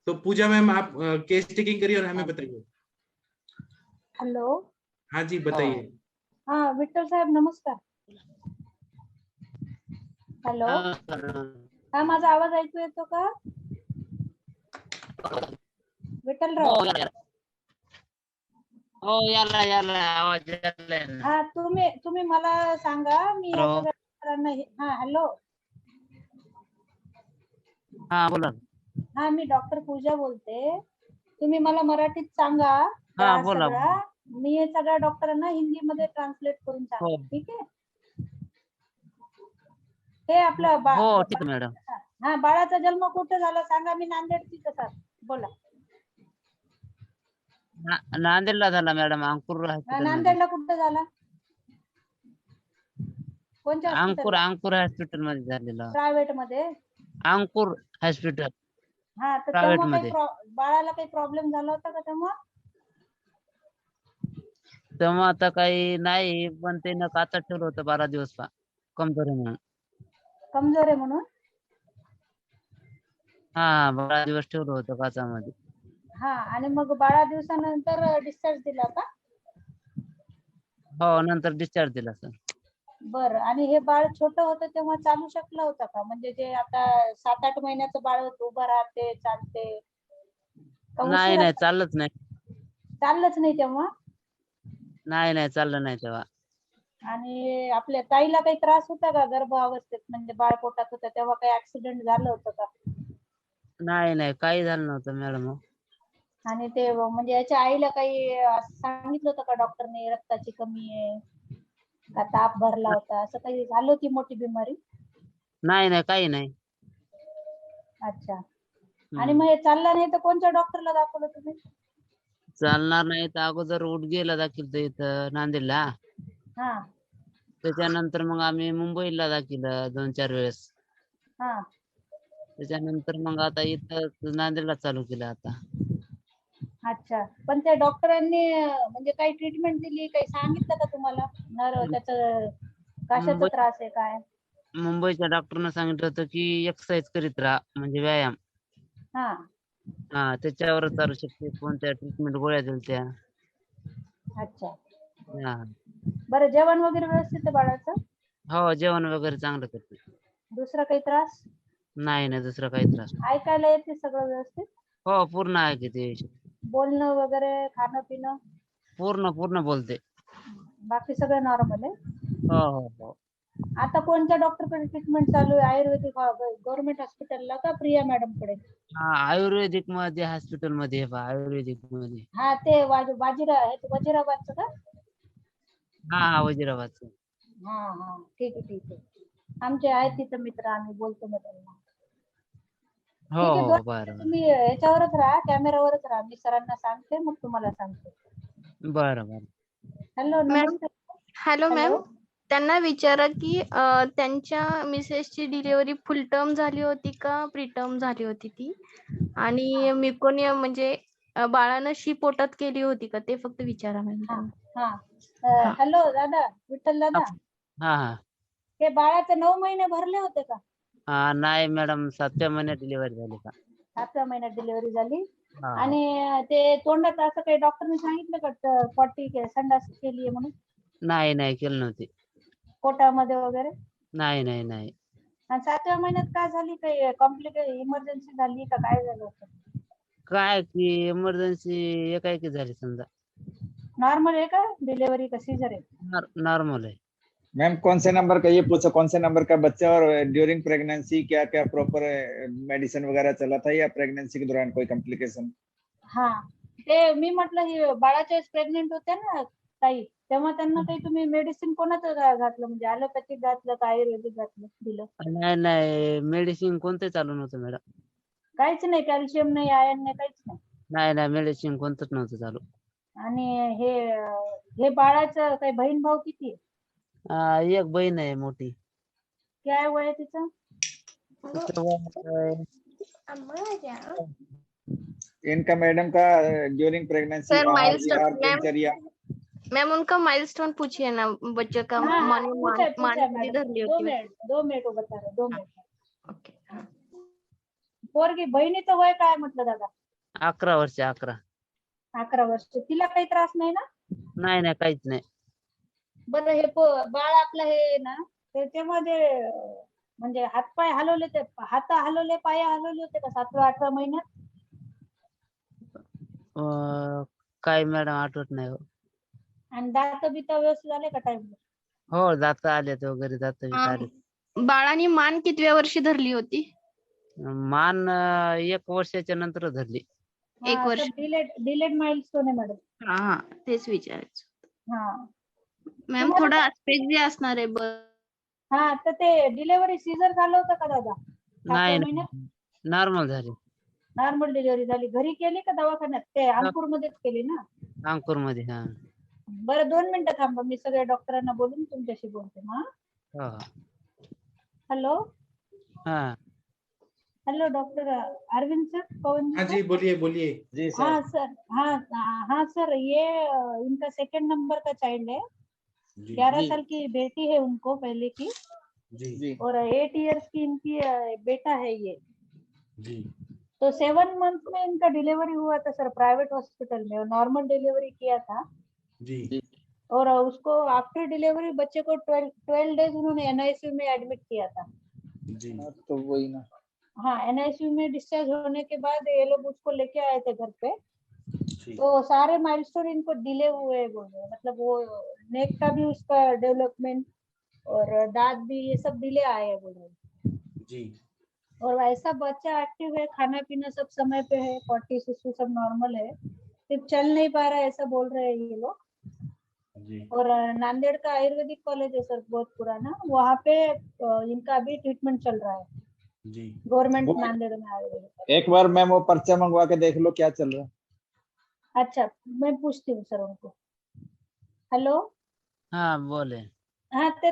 तो पूजा मैम, आप केस टेकिंग करिए और हमें बताइए। हॅलो. हाँ जी, बताइए। हा, विठ्ठल साहेब नमस्कार. हॅलो. हा, माझा आवाज ऐकू येतो का? विठ्ठलराव. हो, याला आवाज यायलाय ना. हा, तुम्ही मला सांगा, मी या हॅलो. सगळ्या डॉक्टरांना हा, हॅलो. हा, बोला. हा, मी डॉक्टर पूजा बोलते. तुम्ही मला मराठीत सांगा हा, त्रास बोला. सगळा. मी हे सगळ्या डॉक्टरांना हिंदी मध्ये ट्रान्सलेट करून सांगते, हो. ठीक आहे? हे आपलं हो, ठीक आहे मॅडम. हा, बाळाचा जन्म कुठे झाला सांगा, मी नांदेडची सर. बोला. नांदेडला झाला मॅडम, अंकुर हॉस्पिटल मध्ये. नांदेडला कुठे झाला? कोणत्या हॉस्पिटलला? अंकुर हॉस्पिटल मध्ये झालेला. प्रायव्हेट मध्ये? अंकुर हॉस्पिटल हा, तर प्रायव्हेट तेव्हा मध्ये. बाळाला काही प्रॉब्लेम झाला होता का तेव्हा? तेव्हा आता काही नाही, पण ते न काचा ठेवलं होतं 12 दिवस कमजोर आहे म्हणून. कमजोर आहे म्हणून? हा, 12 दिवस ठेवलं होतं काचामध्ये. हा, आणि मग 12 दिवसानंतर डिस्चार्ज दिला का? हो, नंतर डिस्चार्ज दिला सर. बरं, आणि हे बाळ छोटं होतं तेव्हा चालू शकलं होतं का? म्हणजे जे आता 7-8 महिन्याचं बाळ होतं, उभं राहते, चालते? नाही, चाललंच नाही. चाललंच नाही तेव्हा? नाही, चाललं नाही तेव्हा. आणि आपल्या ताईला काही त्रास होता का गर्भ अवस्थेत, म्हणजे बाळ पोटात होतं तेव्हा काही ऍक्सिडेंट झालं होतं का? नाही, काही झालं नव्हतं मॅडम. आणि ते म्हणजे याच्या आईला काही असं सांगितलं होतं का डॉक्टरने, रक्ताची कमी आहे का, ताप भरला होता, असं काही झालं होती मोठी बिमारी? नाही, काही नाही. अच्छा. आणि मग हे चाललं नाही तर कोणत्या डॉक्टरला दाखवलं तुम्ही? चालणार नाही तर अगोदर उडगेला दाखिलं इथं नांदेडला. हा. त्याच्यानंतर मग आम्ही मुंबईला दाखिलं 2-4 वेळेस. हा. त्याच्यानंतर मग आता इथं नांदेडला चालू केलं आता. अच्छा, पण त्या डॉक्टरांनी म्हणजे काही ट्रीटमेंट दिली, काही सांगितलं का तुम्हाला त्याचं कशाचा त्रास आहे काय? मुंबईच्या डॉक्टरनं सांगितलं होतं की एक्सरसाइज करीत राहा, म्हणजे व्यायाम. हा, त्याच्यावर चालू शकते. कोणत्या ट्रीटमेंट गोळ्या दिल्या त्या. अच्छा. हा. बरं, जेवण वगैरे व्यवस्थित आहे बाळाचं? हो, जेवण वगैरे चांगलं करते. दुसरा काही त्रास? नाही, दुसरा काही त्रास नाही. ऐकायला येते सगळं व्यवस्थित? हो, पूर्ण आहे की ते. बोलणं वगैरे, खाणं पिणं? पूर्ण बोलते. बाकी सगळं नॉर्मल आहे? हो. आता कोणत्या डॉक्टरकडे ट्रीटमेंट चालू आहे? आयुर्वेदिक गव्हर्नमेंट हॉस्पिटलला का प्रिया मॅडम कडे? हा, आयुर्वेदिक मध्ये हॉस्पिटल मध्ये आयुर्वेदिक मध्ये. हा, ते वजीराबादचं का? हा, वजीराबादचं. हा, ठीक आहे. आमचे आहेत तिथं मित्र, आम्ही बोलतो मग त्यांना. हो, बरं. तुम्ही याच्यावरच राहा, कॅमेरावरच राहा, मी सरांना सांगते, मग तुम्हाला सांगते. बरं. हॅलो, नमस्ते. हॅलो मॅम, त्यांना विचारा की त्यांच्या मिसेसची डिलिव्हरी फुल टर्म झाली होती का प्री टर्म झाली होती ती, आणि मेकोनियम म्हणजे बाळानं शी पोटात केली होती का, ते फक्त विचारा मॅम त्यांना. हॅलो दादा, विठ्ठल दादा. हा. हे बाळाचे 9 महिने भरले होते का? नाही मॅडम, 7व्या महिन्यात डिलिव्हरी झाली का? 7व्या महिन्यात डिलिव्हरी झाली. आणि ते तोंडात असं काही डॉक्टरने सांगितलं का पॉटी संडास केली म्हणून? नाही, केली नव्हती. पोटामध्ये वगैरे? नाही. आणि 7व्या महिन्यात काय झाली, काही कॉम्प्लिकेशन इमर्जन्सी झाली का, काय झालं होतं? काय की इमर्जन्सी एकाएकी झाली समजा. नॉर्मल आहे का डिलिव्हरी का सीझर आहे? नॉर्मल आहे. मैम कौन से नंबर का, ये पूछो कौन से नंबर का बच्चा, और ड्यूरिंग प्रेगनेंसी क्या क्या प्रॉपर मेडिसिन वगैरह चला था, या प्रेगनेंसी के दौरान कोई कॉम्प्लिकेशन? हा ते मी म्हटलं हे बाळाच्या वेळेस प्रेग्नेंट होत्या ना ताई, तेव्हा त्यांना काही तुम्ही मेडिसिन कोणाचं घातलं, म्हणजे ॲलोपॅथिक घातलं का आयुर्वेदिक घातलं दिलं? नाही नाही मेडिसिन कोणतं चालू नव्हतं मॅडम. काहीच नाही, कॅल्शियम नाही, आयर्न नाही, काहीच नाही. नाही नाही मेडिसिन कोणतंच नव्हतं चालू. आणि हे बाळाचं काही बहीण भाऊ किती आहे? एक बहीण आहे मोठी. काय वय आहे तिचं? इनका मैडम का ड्यूरिंग प्रेगनेंसी सर आहार दिनचर्या? मैम उनका माइलस्टोन पूछिए ना बच्चे का। मानी धरली होती। 2 मिनिट उभं करा, 2 मिनिट. पोरगी बहिणीचं वय काय म्हटलं दादा? 11 वर्ष. 11 वर्ष. तिला काही त्रास नाही ना? नाही नाही काहीच नाही. बरं हे बाळ आपलं हे ना त्याच्यामध्ये म्हणजे हातपाय हलवले, ते हात हलवले, पाय हलवले होते का 7व्या-8व्या महिन्यात? काय मॅडम आठवत नाही हो. आणि दात बित व्यवस्थित झाले का टाइम? हो दात आलेत वगैरे, दात आले. बाळाने मान कितव्या वर्षी धरली होती? मान 1 वर्षाच्या नंतर धरली. 1 वर्ष. डिलेड माइलस्टोन आहे मॅडम. हा तेच विचारायचं. हा मॅम थोडा आस्पेक्ट जे असणार आहे. हा तर ते डिलिव्हरी सीझर झालं होतं का दादा? नाही नॉर्मल झाली. नॉर्मल डिलिव्हरी झाली. घरी केली का दवाखान्यात? ते अंकुर मध्येच केली ना? अंकुर मध्ये. हा बरं 2 मिनिटं थांबा, मी सगळ्या डॉक्टरांना बोलून तुमच्याशी बोलते. हा हॅलो. हा हेलो डॉक्टर अरविंद सर, पवन हाँ जी बोलिए जी सर. हाँ सर, हाँ सर, ये इनका 2nd नंबर का चाइल्ड है. 11 साल की बेटी है उनको पहले की जी और 8 इयर्स की इनकी बेटा है ये जी. तो 7 मंथ में इनका डिलीवरी हुआ था सर, प्राइवेट हॉस्पिटल में. नॉर्मल डिलीवरी किया था जी. और उसको आफ्टर डिलीवरी बच्चे को 12 डेज उन्होंने NICU में एडमिट किया था जी. तो वही ना. हाँ NICU में डिस्चार्ज होने के बाद ये लोग उसको लेके आए थे घर पे. तो सारे माइलस्टोन इनको डिले हुए बोल रहे हैं, मतलब वो नेक का भी उसका डेवलपमेंट और दांत भी ये सब डिले आए हैं बोल रहे हैं जी. और ऐसा बच्चा एक्टिव है, खाना पीना सब समय पे है, पॉटी सुसु सब नॉर्मल है, सिर्फ चल नहीं पा रहा है ऐसा बोल रहे हैं ये लोग. और नांदेड़ का आयुर्वेदिक कॉलेज है सर बहुत पुराना, वहाँ पे इनका अभी ट्रीटमेंट चल रहा है जी. गवर्नमेंट नांदेड़ में आयुर्वेदिक. एक बार मैम वो पर्चा मंगवा के देख लो क्या चल रहा है. अच्छा मैं पूछती हूँ सर उनको. हॅलो. हा बोले. हा ते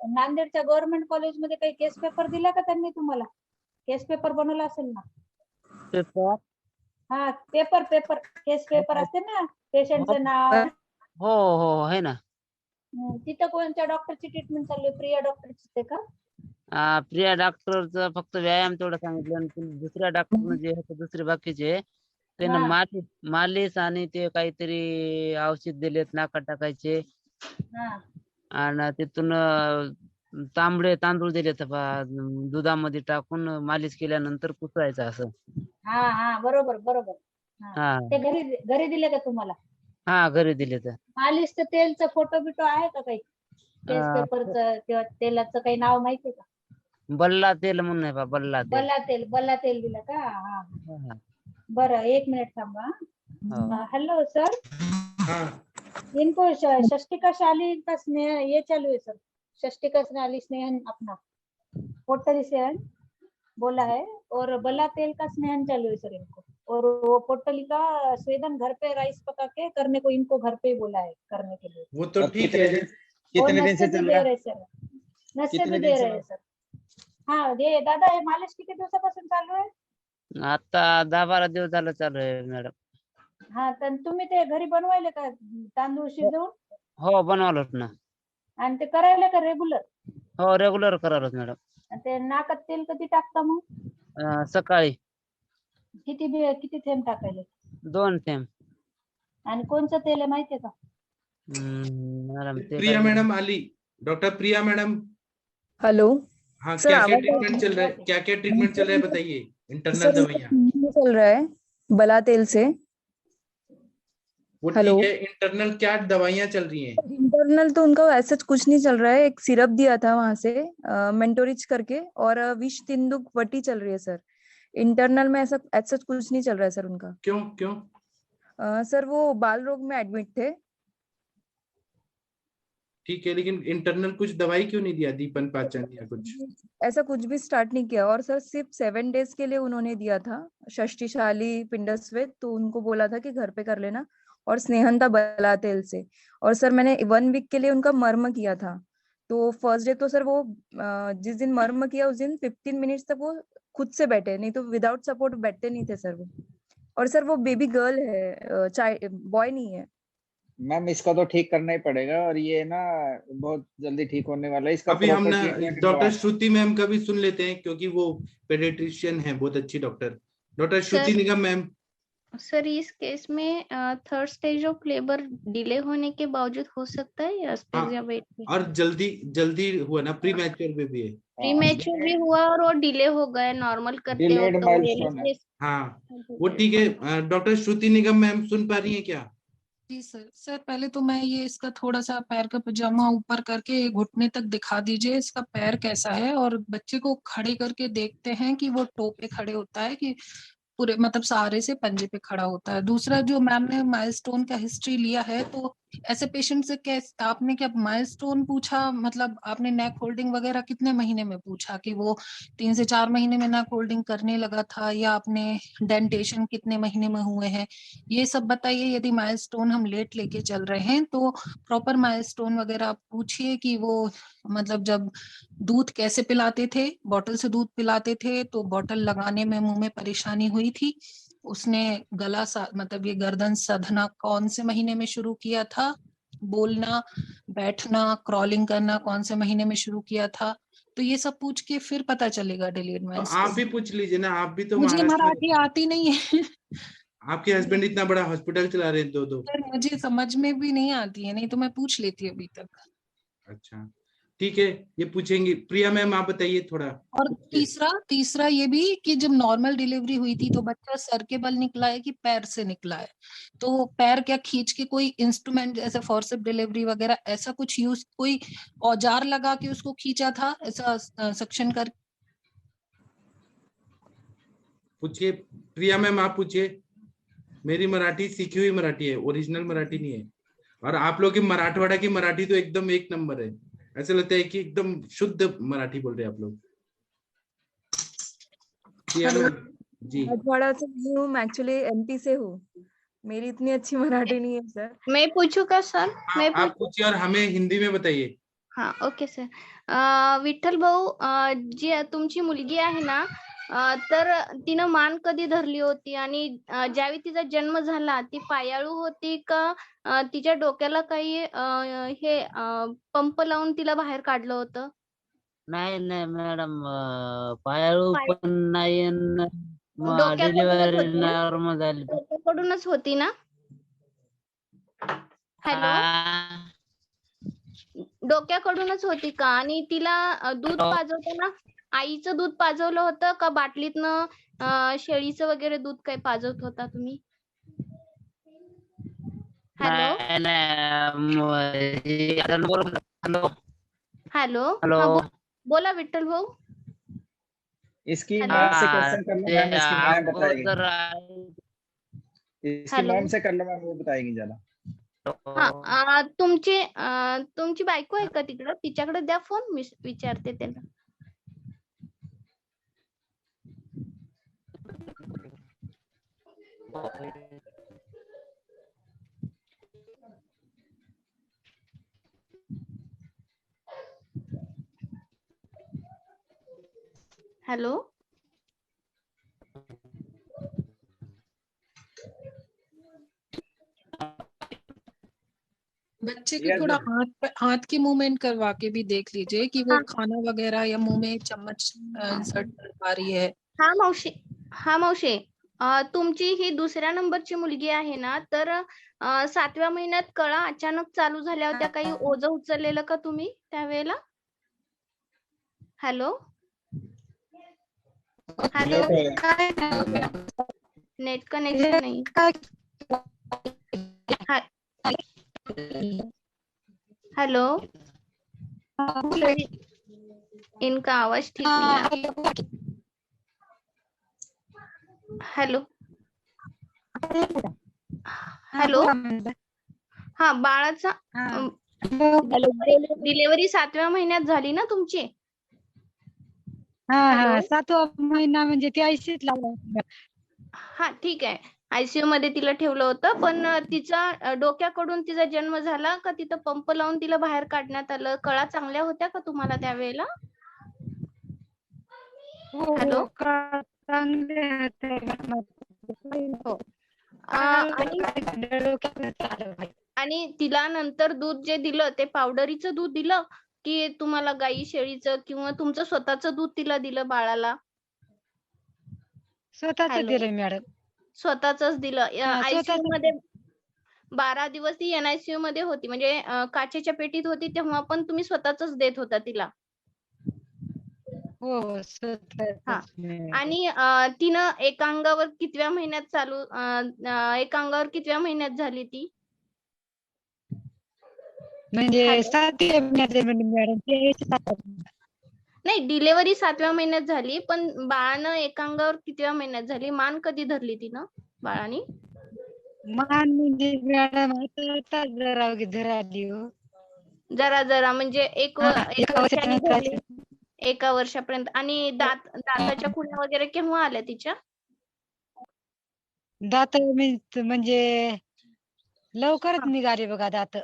नांदेडच्या गव्हर्नमेंट कॉलेजमध्ये काही केस पेपर दिला का त्यांनी तुम्हाला? केस पेपर बनवला असेल ना? पेपर. हा पेपर केस पेपर असते ना, पेशंटचं नाव. हो हो आहे ना. तिथं कोणत्या डॉक्टरची ट्रीटमेंट चालू आहे? प्रिया डॉक्टरची ते का? प्रिया डॉक्टरचं फक्त व्यायाम तेवढं सांगितलं, आणि दुसऱ्या डॉक्टर जे होते दुसरे बाकीचे त्यांना मालिश आणि ते काहीतरी औषध दिलेत नाकात टाकायचे, आणि तिथून तांबडे तांदूळ दिलेत दुधामध्ये टाकून मालिश केल्यानंतर पुसायचं असं. हा बरोबर. हा ते घरी दिले का तुम्हाला? हा घरी दिले. तर मालिशचं तेलचं फोटो बिटो आहे का काही? केस पेपरचं किंवा तेलाचं काही नाव माहितीये का? बल्ला तेल म्हणून आहे बल्ला तेल दिलं का? हा बरं 1 मिनिट थांबा. Hello sir. इनको षष्टिका शाली का स्नेह ये चालू है सर. षष्टिका शाली स्नेहन अपना पोटली सेहन बोला है और बल्ला तेल का स्नेहन चालू है सर इनको, और वो पोटली का स्वेदन घर पे राइस पका के करने को इनको घर पे ही बोला है करने के लिए. वो तो ठीक है. कितने दिन से चल रहा है सर? नशे भी दे रहे सर. हा ये दादा हे मालिश किती दिवसापासून चालू आहे? आता 10-12 दिवस झालं चालू आहे मॅडम. हा तर तुम्ही ते घरी बनवायले का तांदूळ शिजवून? हो बनवलं ना. आणि ते करायला का रेग्युलर? हो रेग्युलर करावं मॅडम. ते नाकात तेल कधी टाकता मग? सकाळी. किती थेंब टाकायले? 2 थेंब. आणि कोणचं तेल आहे माहितीये का? मॅडम प्रिया मैडम आली. डॉक्टर प्रिया मैडम. हेलो. हाँ क्या ट्रीटमेंट चल रहा है? क्या ट्रीटमेंट चल रहा है बताइए. इंटरनल दवाइयाँ चल रहा है बला तेल से. वो हेलो। ठीक है, इंटरनल क्या दवाइयाँ चल रही हैं? इंटरनल तो उनका ऐसा कुछ नहीं चल रहा है, एक सिरप दिया था वहां से मेंटोरिच करके, और विष तिंदुक वटी चल रही है सर। इंटरनल में ऐसा ऐसा कुछ नहीं चल रहा है सर उनका। क्यों क्यों? सर वो बाल रोग में एडमिट थे। ठीक है, लेकिन इंटरनल कुछ दवाई क्यों नहीं दिया, दीपन पाचन या कुछ? ऐसा कुछ भी स्टार्ट नहीं किया, और सर सिर्फ 7 डेज के लिए उन्होंने दिया था षष्टिशाली पिंडस्वेद, तो उनको बोला था कि घर पे कर लेना, और स्नेहनता बला तेल से। और सर मैंने 1 वीक के लिए उनका मर्म किया था। तो फर्स्ट डे तो सर वो जिस दिन मर्म किया उस दिन 15 मिनट्स तक वो खुद से बैठे, नहीं तो विदाउट सपोर्ट बैठते नहीं थे सर वो। और सर वो बेबी गर्ल है, बॉय नहीं है। मैम इसका तो ठीक करना ही पड़ेगा, और ये ना बहुत जल्दी ठीक होने वाला है। इसका अभी हम proper ना treatment डॉक्टर करवा- श्रुति मैम का भी सुन लेते हैं, क्योंकि वो पेडिट्रिशियन है, बहुत अच्छी डॉक्टर, डॉक्टर श्रुति सर- निगम मैम। सर इस केस में third stage of labour delay होने के बावजूद हो सकता है या स्टेज या वेट में? और जल्दी जल्दी हुआ ना, प्री मैच्योर बेबी है। प्रीमेच्योर भी हुआ और वो डिले हो गया, नॉर्मल करते हो Delayed तो milestone है। हाँ वो ठीक है। डॉक्टर श्रुति निगम मैम सुन पा रही है क्या? जी सर। सर पहले तो मैं ये इसका थोड़ा सा पैर का पजामा ऊपर करके घुटने तक दिखा दीजिए, इसका पैर कैसा है, और बच्चे को खड़े करके देखते हैं कि वो टो पे खड़े होता है कि पूरे मतलब सहारे से पंजे पे खड़ा होता है। दूसरा जो मैम ने माइलस्टोन का हिस्ट्री लिया है, तो ऐसे पेशेंट से क्या आपने क्या माइलस्टोन पूछा, मतलब आपने नेक होल्डिंग वगैरह कितने महीने में पूछा कि वो 3 से 4 महीने में नेक होल्डिंग करने लगा था, या आपने डेंटेशन कितने महीने में हुए हैं, ये सब बताइए। यदि माइलस्टोन हम लेट लेके चल रहे हैं तो प्रॉपर माइलस्टोन वगैरह आप पूछिए कि वो मतलब जब दूध कैसे पिलाते थे, बॉटल से दूध पिलाते थे तो बॉटल लगाने में मुंह में परेशानी हुई थी। उसने गला मतलब ये गर्दन साधना कौन से महीने में शुरू किया था, बोलना, बैठना, क्रॉलिंग करना कौन से महीने में शुरू किया था, तो ये सब पूछ के फिर पता चलेगा डिलीड तो माइल्स। आप भी पूछ लीजिए ना, आप भी तो मुझे महाराष्ट्र मराठी आती नहीं है। आपके हस्बैंड इतना बड़ा हॉस्पिटल चला रहे हैं, दो। सर मुझे समझ में भी नहीं आती है, नहीं तो मैं पूछ लेती अभी तक। अच्छा ठीक है, ये पूछेंगे। प्रिया मैम आप बताइए थोड़ा। और तीसरा ये भी कि जब नॉर्मल डिलीवरी हुई थी तो बच्चा सर के बल निकला है कि पैर से निकला है, तो पैर क्या खींच के कोई इंस्ट्रूमेंट जैसे फोर्सेप डिलीवरी वगैरह ऐसा कुछ यूज, कोई औजार लगा के उसको खींचा था ऐसा सक्शन कर? पूछिए प्रिया मैम, आप पूछिए। मेरी मराठी सीखी हुई मराठी है, ओरिजिनल मराठी नहीं है। और आप लोग की मराठवाड़ा की मराठी तो एकदम एक नंबर है, ऐसा लगता है कि एकदम शुद्ध मराठी बोल रहे हैं आप लोग। जी मराठवाड़ा से नहीं हूँ, मैं एक्चुअली एमपी से हूँ, मेरी इतनी अच्छी मराठी नहीं है सर। मैं पूछू का सर? मैं आप पूछिए और हमें हिंदी में बताइए। हाँ ओके सर। विठ्ठल भाऊ, जी तुमची मुलगी आहे ना, तर तिनं मान कधी धरली होती, आणि ज्यावेळी तिचा जन्म झाला ती पायाळू होती का तिच्या डोक्याला काही हे पंप लावून तिला बाहेर काढलं होतं? नाही नाही मॅडम, पायाळू पण नाही, डिलिव्हरी नॉर्मल झाली. डोक्याकडूनच होती ना? हॅलो, डोक्याकडूनच होती का? आणि तिला दूध पाजवताना आईचं दूध पाजवलं होतं का बाटलीतनं शेळीचं वगैरे दूध काही पाजवत होता तुम्ही? हॅलो हॅलो हेलो बोला विठ्ठल भाऊ। इसकी हेलो। मैम से क्वेश्चन कर लो मैम, इसकी मैम बताएगी। इसकी हेलो। मैम से कर लो मैम, वो बताएगी ज्यादा। हा तुमची बायको आहे का तिकडं? तिच्याकडे द्या फोन, मी विचारते त्याला। हेलो बच्चे के थोड़ा हाथ की मूवमेंट करवा के भी देख लीजिए कि वो खाना वगैरह या मुंह में चम्मच इंसर्ट कर पा रही है। हा मावशी, तुमची ही दुसऱ्या नंबरची मुलगी आहे ना, तर 7व्या महिन्यात कळा अचानक चालू झाल्या होत्या, काही ओझं उचललेलं का तुम्ही त्यावेळेला? हॅलो हॅलो, नेट कनेक्शन नाही। हेलो, इनका आवाज ठीक नहीं आ रहा। हेलो हेलो, हा बाळाचा डिलिव्हरी 7व्या महिन्यात झाली ना तुमची? हा 7वा महिना म्हणजे ती आयसीयूत लावला. हा ठीक आहे, आयसीयू मध्ये तिला ठेवलं होतं, पण तिचा डोक्याकडून तिचा जन्म झाला का तिथं पंप लावून तिला बाहेर काढण्यात आलं? कळा चांगल्या होत्या का तुम्हाला त्यावेळेला? हॅलो, हो. आणि तिला नंतर दूध जे दिलं ते पावडरीचं दूध दिलं की तुम्हाला गाई शेळीचं किंवा तुमचं स्वतःचं दूध तिला दिलं बाळाला? स्वतःच दिलं मॅडम. स्वतःच दिलं. आयसीयू मध्ये 12 दिवस ती एनआयसीयू मध्ये होती, म्हणजे काचेच्या पेटीत होती, तेव्हा पण तुम्ही स्वतःच देत होता तिला? हो. आणि तिनं एका अंगावर कितव्या महिन्यात एका अंगावर कितव्या महिन्यात झाली ती? म्हणजे 7व्या महिन्यात मॅडम. नाही, डिलिव्हरी 7व्या महिन्यात झाली, पण बाळानं एका अंगावर कितव्या महिन्यात झाली? मान कधी धरली तिनं बाळानी? मान म्हणजे मॅडम आता जरा धराली हो. जरा म्हणजे एका वर्षाने धरली, 1 वर्षापर्यंत. आणि दाताच्या खुणा वगैरे केव्हा आल्या तिच्या? दात म्हणजे लवकरच निघाले बघा दात.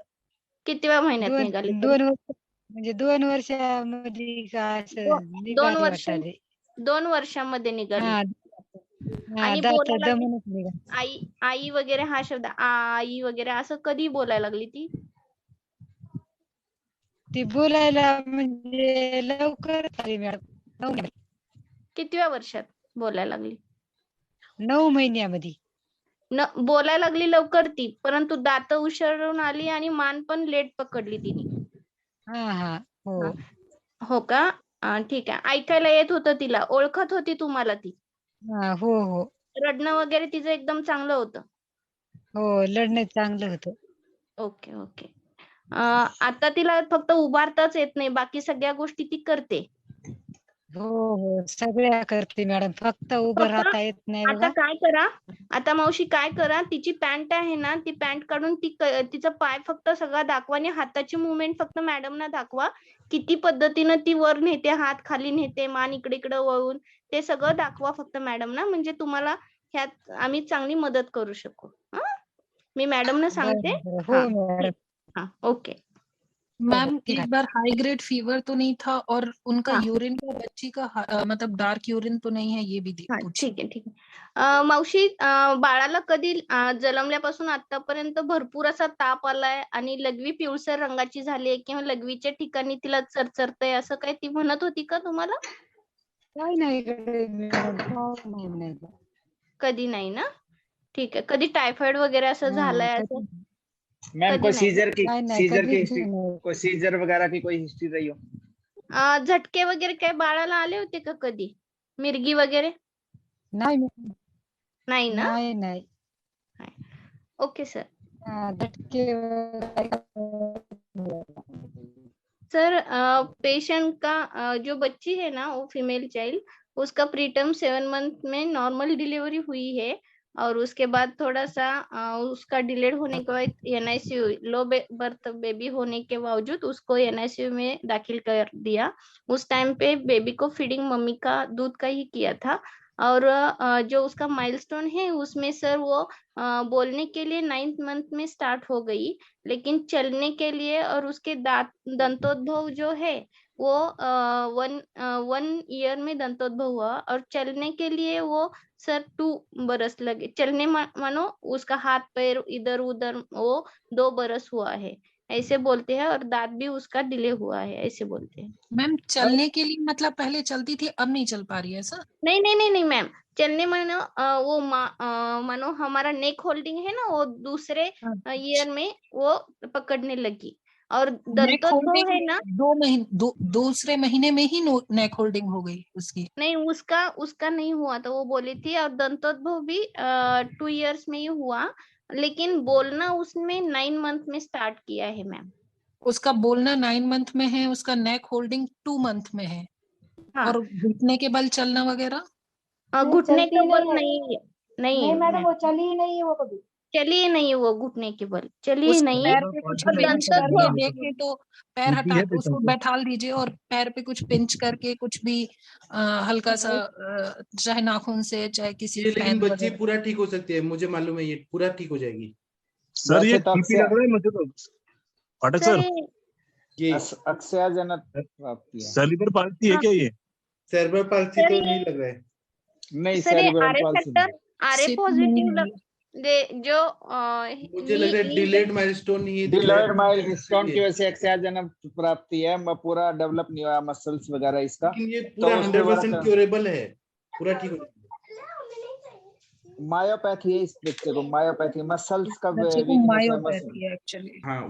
कितव्या महिन्यात निघाली? 2 वर्ष म्हणजे 2 वर्षामध्ये का असं निघाली वाटते. 2 वर्षामध्ये निघाली. आणि आई वगैरे हा शब्द आई वगैरे असं कधी बोलायला लागली ती? ती बोलायला म्हणजे लवकर आली मॅडम. कितव्या वर्षात बोलायला लागली? 9 महिन्यामध्ये. बोलायला लागली लवकर ती, परंतु दात उशिरून आली आणि मान पण लेट पकडली तिने. हो का? ठीक आहे. ऐकायला येत होतं तिला? ओळखत होती तुम्हाला ती? हो. रडणं वगैरे तिचं एकदम चांगलं होतं? हो, लढणं चांगलं होतं. ओके. आता तिला फक्त उभारताच येत नाही, बाकी सगळ्या गोष्टी ती करते? हो, सगळ्या करते मॅडम, फक्त उभं राहता येत नाही बघा. आता काय करा, आता मावशी काय करा, तिची पॅन्ट आहे ना, ती पॅन्ट काढून तिचा पाय फक्त सगळा दाखवा आणि हाताची मुवमेंट फक्त मॅडमना दाखवा. किती पद्धतीनं ती वर नेते, हात खाली नेते, मान इकडे वळून, ते सगळं दाखवा फक्त मॅडमना, म्हणजे तुम्हाला ह्यात आम्ही चांगली मदत करू शकू. मी मॅडमना सांगते. ओके मैम, एक बार हाई ग्रेड फीवर तो नहीं था और उनका यूरिन का बच्ची का मतलब डार्क यूरिन तो नहीं है, ये भी ठीक आहे. मावशी, बाळाला कधी जन्मल्यापासून आतापर्यंत भरपूर असा ताप आलाय आणि लघवी पिवळसर रंगाची झाली किंवा लघवीच्या ठिकाणी तिला चरचरतय असं काही ती म्हणत होती का तुम्हाला? काही नाही, कधी नाही ना? ठीक आहे. कधी टायफॉइड वगैरे असं झालंय असं? मैम कोई सीजर वगैरह की कोई हिस्ट्री रही हो? झटके वगैरे काय बाळाला आले होते का कधी? मिरगी वगैरे? नाही ना? नाही. Okay sir. सर, पेशेंट का जो बच्ची है ना, वो फीमेल चाइल्ड, उसका प्रीटर्म 7 मंथ में नॉर्मल डिलीवरी हुई है और उसके बाद थोड़ा सा उसका डिलेड होने के बाद एनआईसीयू, लो बर्थ बेबी होने के बावजूद उसको एनआईसीयू में दाखिल कर दिया. उस टाइम पे बेबी को फीडिंग मम्मी का दूध का ही किया था और जो उसका माइलस्टोन है उसमें सर वो बोलने के लिए 9th मंथ में स्टार्ट हो गई, लेकिन चलने के लिए और उसके दंतोद्भव जो है वो 1 ईयर में दंतोद्भव हुआ और चलने के लिए वो सर 2 बरस लगे. चलने मानो उसका हाथ पैर इधर उधर वो 2 बरस हुआ है ऐसे बोलते हैं और दांत भी उसका डिले हुआ है ऐसे बोलते हैं. मैम, चलने के लिए मतलब पहले चलती थी, अब नहीं चल पा रही है सर? नहीं मैम, चलने मानो वो मानो हमारा नेक होल्डिंग है ना, वो दूसरे ईयर में वो पकड़ने लगी और दंतोद्भव है ना, दूसरे महीने में ही नेक होल्डिंग हो गई उसकी? नहीं, उसका नहीं हुआ तो वो बोली थी, और दंतोद्भव भी 2 इयर्स में ही हुआ लेकिन बोलना उसमें 9 मंथ में स्टार्ट किया है मैम। उसका बोलना 9 मंथ में है, उसका नेक होल्डिंग 2 मंथ में है। हाँ। और घुटने के बल चलना वगैरह घुटने चलती के बल नहीं नहीं नहीं मैडम, वो चली ही नहीं है वो कभी। चली ही नहीं, वो घुटने के बल चली ही उसके नहीं। पैर पे कुछ और पिंच संतत करके हो देखें तो पैर हटा के उसको बैठाल दीजिए और पैर पे कुछ पिंच करके कुछ भी हल्का सा चाहे नाखून से चाहे किसी लेकिन फैन बच्ची वगैरह। पूरा ठीक हो सकती है, मुझे मालूम है, ये पूरा ठीक हो जाएगी। सर ये बीपी लग रहा है मुझे तो पाठक सर। ये अक्षयजनक प्राप्ति है। सेरिब्रल पाल्सी है क्या ये? सेरिब्रल पाल्सी तो नहीं लग रहा है। नहीं, सर ये cerebral RA palsy factor RA positive जो मुझे लग रहा है डिलेड माइलस्टोन ही डिलेड माइलस्टोन की वजह से अक्षयजनक प्राप्ति है, पूरा डेवलप नहीं हुआ मसल्स वगैरह इसका। ये पूरा 100% क्योरेबल है, पूरा ठीक हो। मायोपैथी है इस बच्चे को, मायोपैथी मसल्स का मायोपैथी है एक्चुअली। हाँ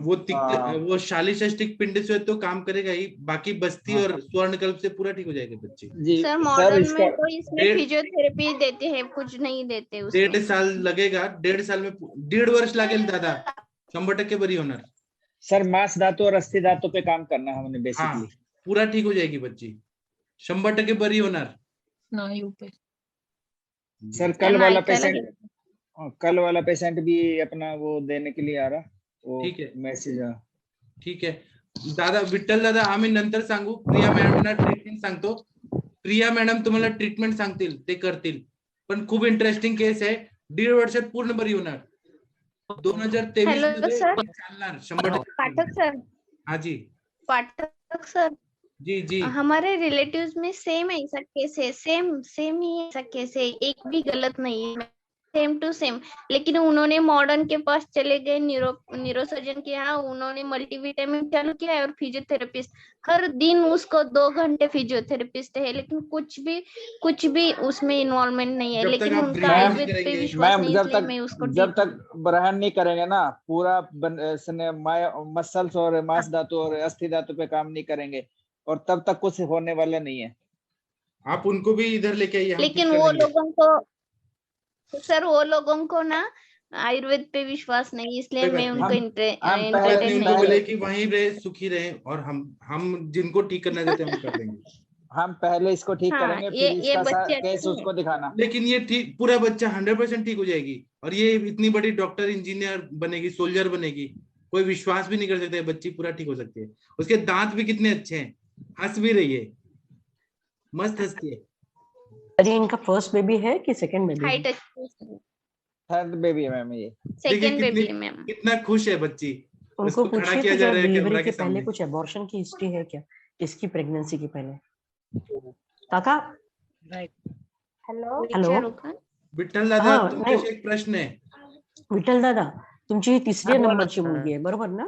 वो शालीषष्टिक पिंड से तो काम करेगा ही, बाकी बस्ती और स्वर्णकल्प से पूरा ठीक हो जाएगा बच्चे। जी सर मॉडर्न में तो इसमें फिजियोथेरेपी देते हैं, कुछ नहीं देते उसमें। 1.5 साल लगेगा, 1.5 साल में 1.5 वर्ष लागेल दादा, 100% बरी होणार। सर मांस धातु और अस्थि धातु पे काम करना है हमने बेसिकली। पूरा ठीक हो जाएगी बच्ची, 100% बरी होणार। स्नायु पे सर कल वाला पेशेंट भी अपना वो देने के लिए आ रहा, वो ठीक है मैसेज। ठीक है दादा, विठ्ठल दादा आम्ही नंतर सांगू, प्रिया मॅडमना ट्रीटमेंट सांगतो। प्रिया मॅडम तुम्हाला ट्रीटमेंट सांगतील, ते करतील, पण खूप इंटरेस्टिंग केस आहे, 1.5 वर्षात पूर्ण बरी होणार। 2023 मध्ये चालणार 100%। पाठक सर। हाँ जी पाठक सर। जी जी हमारे रिलेटिव्स में सेम ऐसा केस है, सेम ही ऐसा केस है, एक भी गलत नहीं है, सेम टू सेम। लेकिन उन्होंने मॉडर्न के पास चले गए, न्यूरोसर्जन के यहाँ, उन्होंने मल्टीविटामिन चालू किया है और फिजियोथेरेपिस्ट हर दिन उसको 2 घंटे फिजियोथेरेपिस्ट है, लेकिन कुछ भी उसमें इन्वॉल्वमेंट नहीं है। लेकिन उनका आयुर्वेद पे विश्वास नहीं, इसलिए मैं उसको जब तक ग्रहण नहीं करेंगे ना, पूरा मसल्स और मांस धातु और अस्थि धातु पे काम नहीं करेंगे, और तब तक कुछ होने वाला नहीं है। आप उनको भी इधर लेके आइए। लेकिन वो लोगों को ना आयुर्वेद पे विश्वास नहीं, इसलिए मैं उनको उनको बोले कि वहीं रहे, सुखी रहे, और हम जिनको ठीक करना चाहते हैं हम कर देंगे। हम पहले इसको ठीक करेंगे, फिर इसका केस उसको दिखाना। लेकिन ये ठीक, पूरा बच्चा 100% ठीक हो जाएगी, और ये इतनी बड़ी डॉक्टर, इंजीनियर बनेगी, सोल्जर बनेगी, कोई विश्वास भी नहीं कर सकता बच्ची पूरा ठीक हो सकती है। उसके दांत भी कितने अच्छे हैं, हंस भी रही है, मस्त हंसती है। अरे इनका फर्स्ट बेबी है कि सेकंड बेबी? थर्ड बेबी है मैम, ये सेकंड बेबी है मैम। कितना खुश है बच्ची। उनको पूछिए कि क्या डिलीवरी के पहले कुछ एबॉर्शन की हिस्ट्री है क्या, इसकी प्रेगनेंसी के पहले? काका हॅलो विठ्ठल दादा, तुमच्याशी एक प्रश्न आहे। विठ्ठल दादा, तुमची ही 3ऱ्या नंबरची मुलगी आहे बरोबर ना?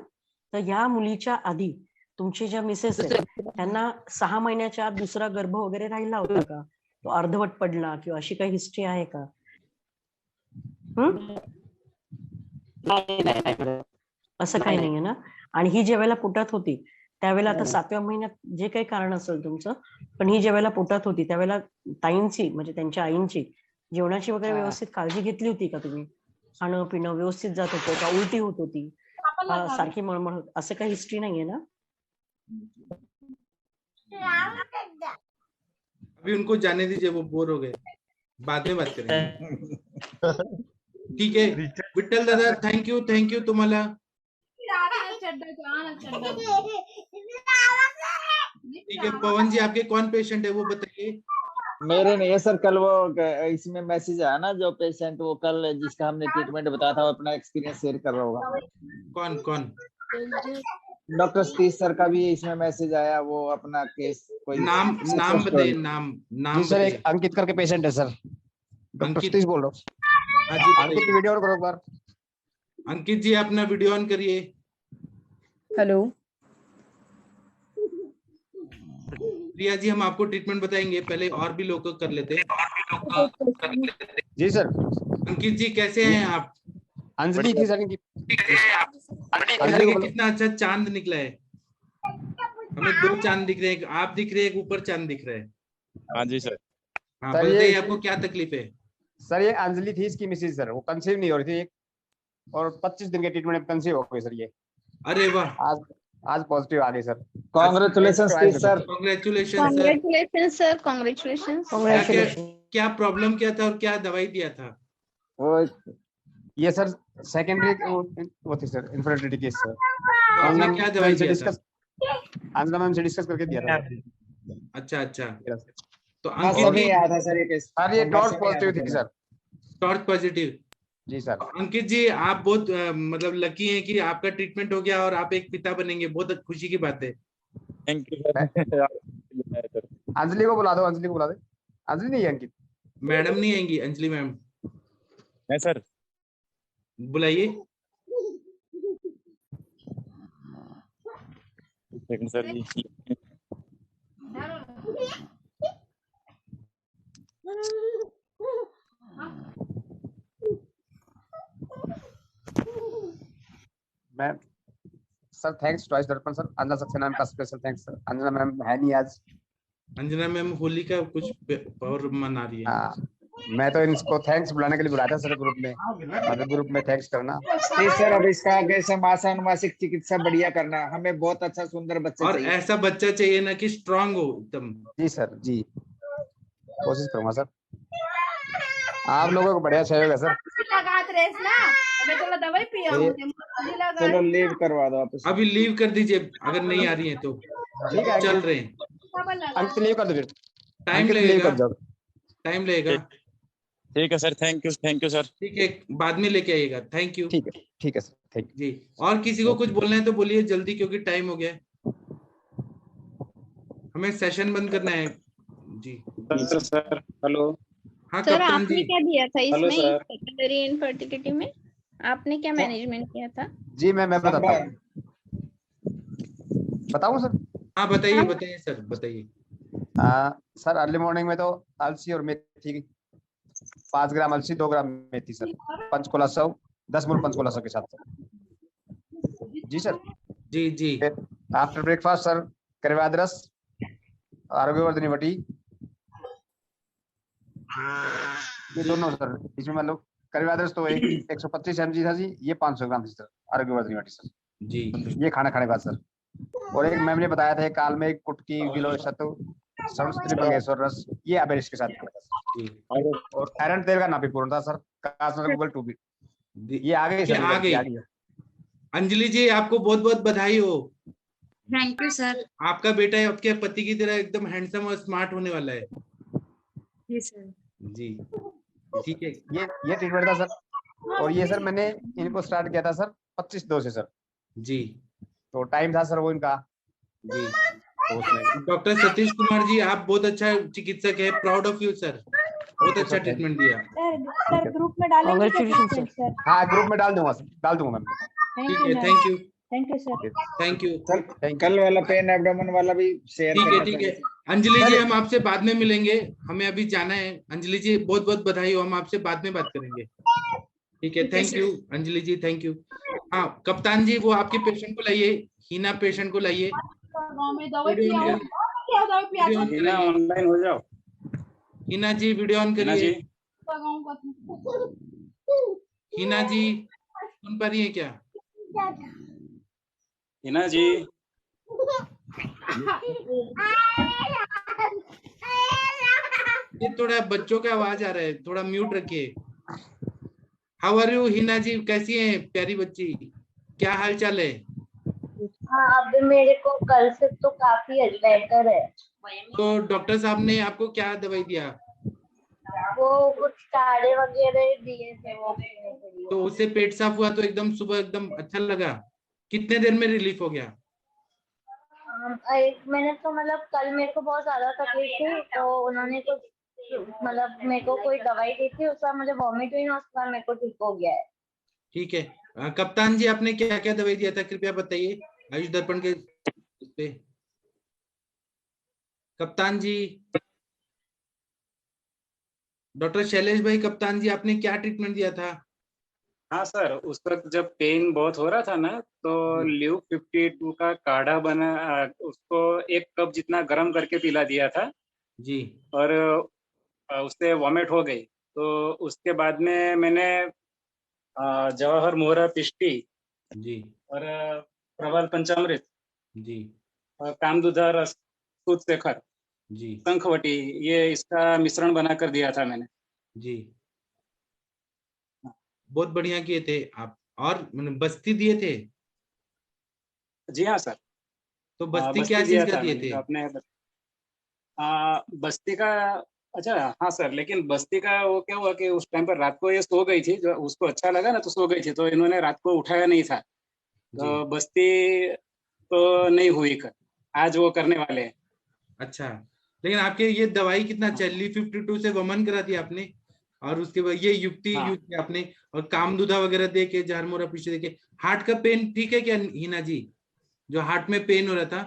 तर या मुलीच्या आधी तुमचे ज्या मिसेस आहेत त्यांना 6 महिन्याच्या आत दुसरा गर्भ वगैरे राहिला होता का? तो अर्धवट पडला किंवा अशी काही हिस्ट्री आहे का? असं काही नाहीये ना? आणि ही ज्या वेळेला पोटात होती त्यावेळेला, आता 7व्या महिन्यात जे काही कारण असेल तुमचं, पण ही ज्या वेळेला पोटात होती त्यावेळेला ताईंची म्हणजे त्यांच्या आईंची जेवणाची वगैरे व्यवस्थित काळजी घेतली होती का तुम्ही? खाणं पिणं व्यवस्थित जात होतं का? उलटी होत होती, सारखी मळमळ होत, असं काही हिस्ट्री नाहीये ना? अभी उनको जाने दीजिए, वो बोर हो गए, बाद में बात करेंगे। ठीक है विठ्ठल दादा, थैंक यू तुम्हाला। ठीक है पवन जी, आपके कौन पेशेंट है वो बताइए। मेरे नहीं है सर, कल वो इसमें मैसेज आया ना, जो पेशेंट वो कल जिसका हमने ट्रीटमेंट बताया था, वो अपना एक्सपीरियंस शेयर कर रहा होगा। कौन? डॉक्टर सतीश सर का भी इसमें मैसेज आया, वो अपना केस कोई नाम बताइए। नाम जी सर, एक अंकित करके पेशेंट है सर, डॉक्टर सतीश बोल रहा हूँ। अंकित की वीडियो ऑन करो एक बार। अंकित जी अपना वीडियो ऑन करिए। हेलो प्रिया जी, हम आपको ट्रीटमेंट बताएंगे, पहले और भी लोग कर लेते हैं। जी सर। अंकित जी कैसे हैं आप? अंजलि थी सर, अंजलि कितना अच्छा चांद निकला है, हमें 2 चांद दिख रहे हैं, एक आप दिख रहे हैं, एक ऊपर चांद दिख रहा है। हाँ जी सर। हाँ बताइए, आपको क्या तकलीफ है? सर ये अंजलि थी इसकी मिसेज सर, वो कंसीव नहीं हो रही थी, और 25 दिन के ट्रीटमेंट में कंसीव हो गई सर ये। अरे वाह, आज पॉजिटिव आ गई sir. Congratulation sir. Congratulation sir. Congratulations sir, congratulations. क्या प्रॉब्लम क्या था और क्या दवाई दिया था? वो ये सर सेकेंडरी वो थी सर, इन्फर्टिलिटी केस सर। आपने क्या दवाई दिया था? अंजना मैम से डिस्कस करके दिया था। अच्छा अच्छा। तो अंकित जी आया था सर ये केस। सर ये टॉर्च पॉजिटिव थी सर। टॉर्च पॉजिटिव जी सर। अंकित जी आप बहुत मतलब लकी हैं कि आपका ट्रीटमेंट हो गया और आप एक पिता बनेंगे, बहुत खुशी की बात है। Thank you sir. अंजलि को बुला दो, अंजलि को बुला दे। अंजलि नहीं है अंकित। मैडम नहीं आएंगी, अंजलि मैम है सर, बुलाइए। सर जी मैम सर थैंक्स ट्वाइस दर्पण सर। अंजना सक्सेना मैम का special thanks sir. Anjana ma'am है नहीं आज। अंजना मैम होली का कुछ और मना रही है। हाँ, मैं तो इनको थैंक्स बुलाने के लिए बुलाया था सर ग्रुप में, मतलब ग्रुप में थैंक्स करना। नहीं सर, अब इसका आगे से मासिक चिकित्सा बढ़िया करना, हमें बहुत अच्छा सुंदर बच्चा और चाहिए। ऐसा बच्चा चाहिए ना कि स्ट्रांग हो एकदम। जी सर जी, कोशिश करूंगा सर। आप लोगों को बढ़िया सहयोग है सर। चलो लीव करवा दो आप। अभी लीव कर दीजिए अगर नहीं आ रही है तो। ठीक है, चल रहे हैं। अंकित लीव कर दो फिर। टाइम अंकित लगेगा, लीव कर दो। टाइम लगेगा। ठीक है सर, थैंक यू सर। ठीक है, बाद में लेके आइएगा। Thank you. ठीक है सर, थैंक यू जी। और किसी को कुछ बोलना है तो बोलिए जल्दी, क्योंकि टाइम हो गया है, हमें सेशन बंद करना है। जी सर। हेलो हाँ सर कप्तान आपने जी। क्या दिया था हेलो इसमें सर। सेकेंडरी इनफर्टिलिटी में? आपने क्या मैनेजमेंट किया था? जी मैं बताता हूँ। बताऊँ सर? हाँ बताइए बताइए सर, बताइए। सर अर्ली मॉर्निंग में तो अलसी और मेथी 5 ग्राम अलसी 2 ग्राम मेथी सर, पंचकोला सौ 10 मूल पंचकोला सौ के साथ सर। जी सर। जी जी। आफ्टर ब्रेकफास्ट सर करेवाद रस, आरोग्यवर्धनी वटी, ये दोनों सर। इसमें मतलब करेवाद रस तो 125 mg था जी, ये 500 ग्राम थी सर आरोग्यवर्धनी वटी सर जी। ये खाना खाने के बाद सर। और एक मैम ने बताया था काल में कुटकी गिलो सत्तू सरस्वती बंगेश्वर रस, ये अबेरिश के साथ खाया था। और आयरन तेल का नापी पूर्ण था सर, कासनर गूगल 2 ये आ गई सर। आ गई। अंजलि जी आपको बहुत बहुत बधाई हो। Thank you sir. आपका बेटा आपके पति की तरह एकदम हैंडसम और स्मार्ट होने वाला है। जी सर। जी ठीक है। ये ट्रीटमेंट था सर। और ये सर मैंने इनको स्टार्ट किया था सर 25/2 से सर। जी। तो टाइम था सर वो इनका। जी। डॉक्टर सतीश कुमार जी आप बहुत अच्छा चिकित्सक है, प्राउड ऑफ यू सर, बहुत अच्छा ट्रीटमेंट दिया। सर ग्रुप में डालेंगे क्या सर? हाँ ग्रुप में डाल दूंगा सर, डाल दूंगा मैम। ठीक है, thank you. Thank you sir. Thank you. कल वाला पेन एब्डोमेन वाला भी शेयर ठीक है करना ठीक है। चाहिए। अंजलि जी हम आपसे बाद में मिलेंगे, हमें अभी जाना है। अंजलि जी बहुत बहुत बधाई हो, हम आपसे बाद में बात करेंगे। ठीक है, thank you Anjali ji, thank you. हाँ कप्तान जी वो आपके पेशेंट को लाइए, हीना पेशेंट को लाइए। ऑनलाइन हो जाओ। हीना जी वीडियो ऑन करिए। हीना जी सुन पा रही है क्या? हिना जी ये थोड़ा बच्चों का आवाज आ रहा है, थोड़ा म्यूट रखिए। हाउ आर यू हिना जी, कैसी हैं प्यारी बच्ची, क्या हाल चाल है? अब मेरे को कल से तो काफी बेटर है। तो डॉक्टर साहब ने आपको क्या दवाई दिया? वो कुछ काढ़े वगैरह दिए थे वो पीने के लिए। तो उससे पेट साफ हुआ तो एकदम सुबह एकदम अच्छा लगा? कितने देर में रिलीफ हो गया? एक मैंने तो मतलब कल मेरे को बहुत ज्यादा तकलीफ थी तो उन्होंने कुछ मतलब मेरे को कोई दवाई दी थी, उसका मुझे वॉमिट हुई ना, उसके बाद मेरे को ठीक हो गया है। ठीक है। कप्तान जी आपने क्या क्या दवाई दिया था कृपया बताइए आयुष दर्पण के पे। कप्तान जी, डॉक्टर शैलेश भाई, कप्तान जी आपने क्या ट्रीटमेंट दिया था? हाँ सर, उस वक्त जब पेन बहुत हो रहा था ना तो ल्यू 52 का काढ़ा बना, उसको 1 कप जितना गर्म करके पिला दिया था जी। और उससे वॉमिट हो गई। तो उसके बाद में मैंने जवाहर मोहरा पिष्टी जी और प्रबल पंचामृत जी और कामदूधा रस सूत शेखर जी शंखवटी, ये इसका मिश्रण बनाकर दिया था मैंने। जी बहुत बढ़िया किए थे आप। और बस्ती दिए थे? जी हाँ सर। तो बस्ती क्या चीज का दिए थे? अपने बस्ती का, अच्छा हाँ सर, लेकिन बस्ती का वो क्या हुआ कि उस टाइम पर रात को ये सो गई थी, जो उसको अच्छा लगा ना तो सो गई थी, तो इन्होंने रात को उठाया नहीं था, तो बस्ती तो नहीं हुई कर, आज वो करने वाले हैं। अच्छा, लेकिन आपके ये दवाई कितना चली 52 से वमन करा दी आपने, और उसके बाद ये युक्ति यूज किया आपने, और कामदूधा वगैरह दे के, जहरमोरा पीछे दे के। हार्ट का पेन ठीक है क्या हिना जी? जो हार्ट में पेन हो रहा था,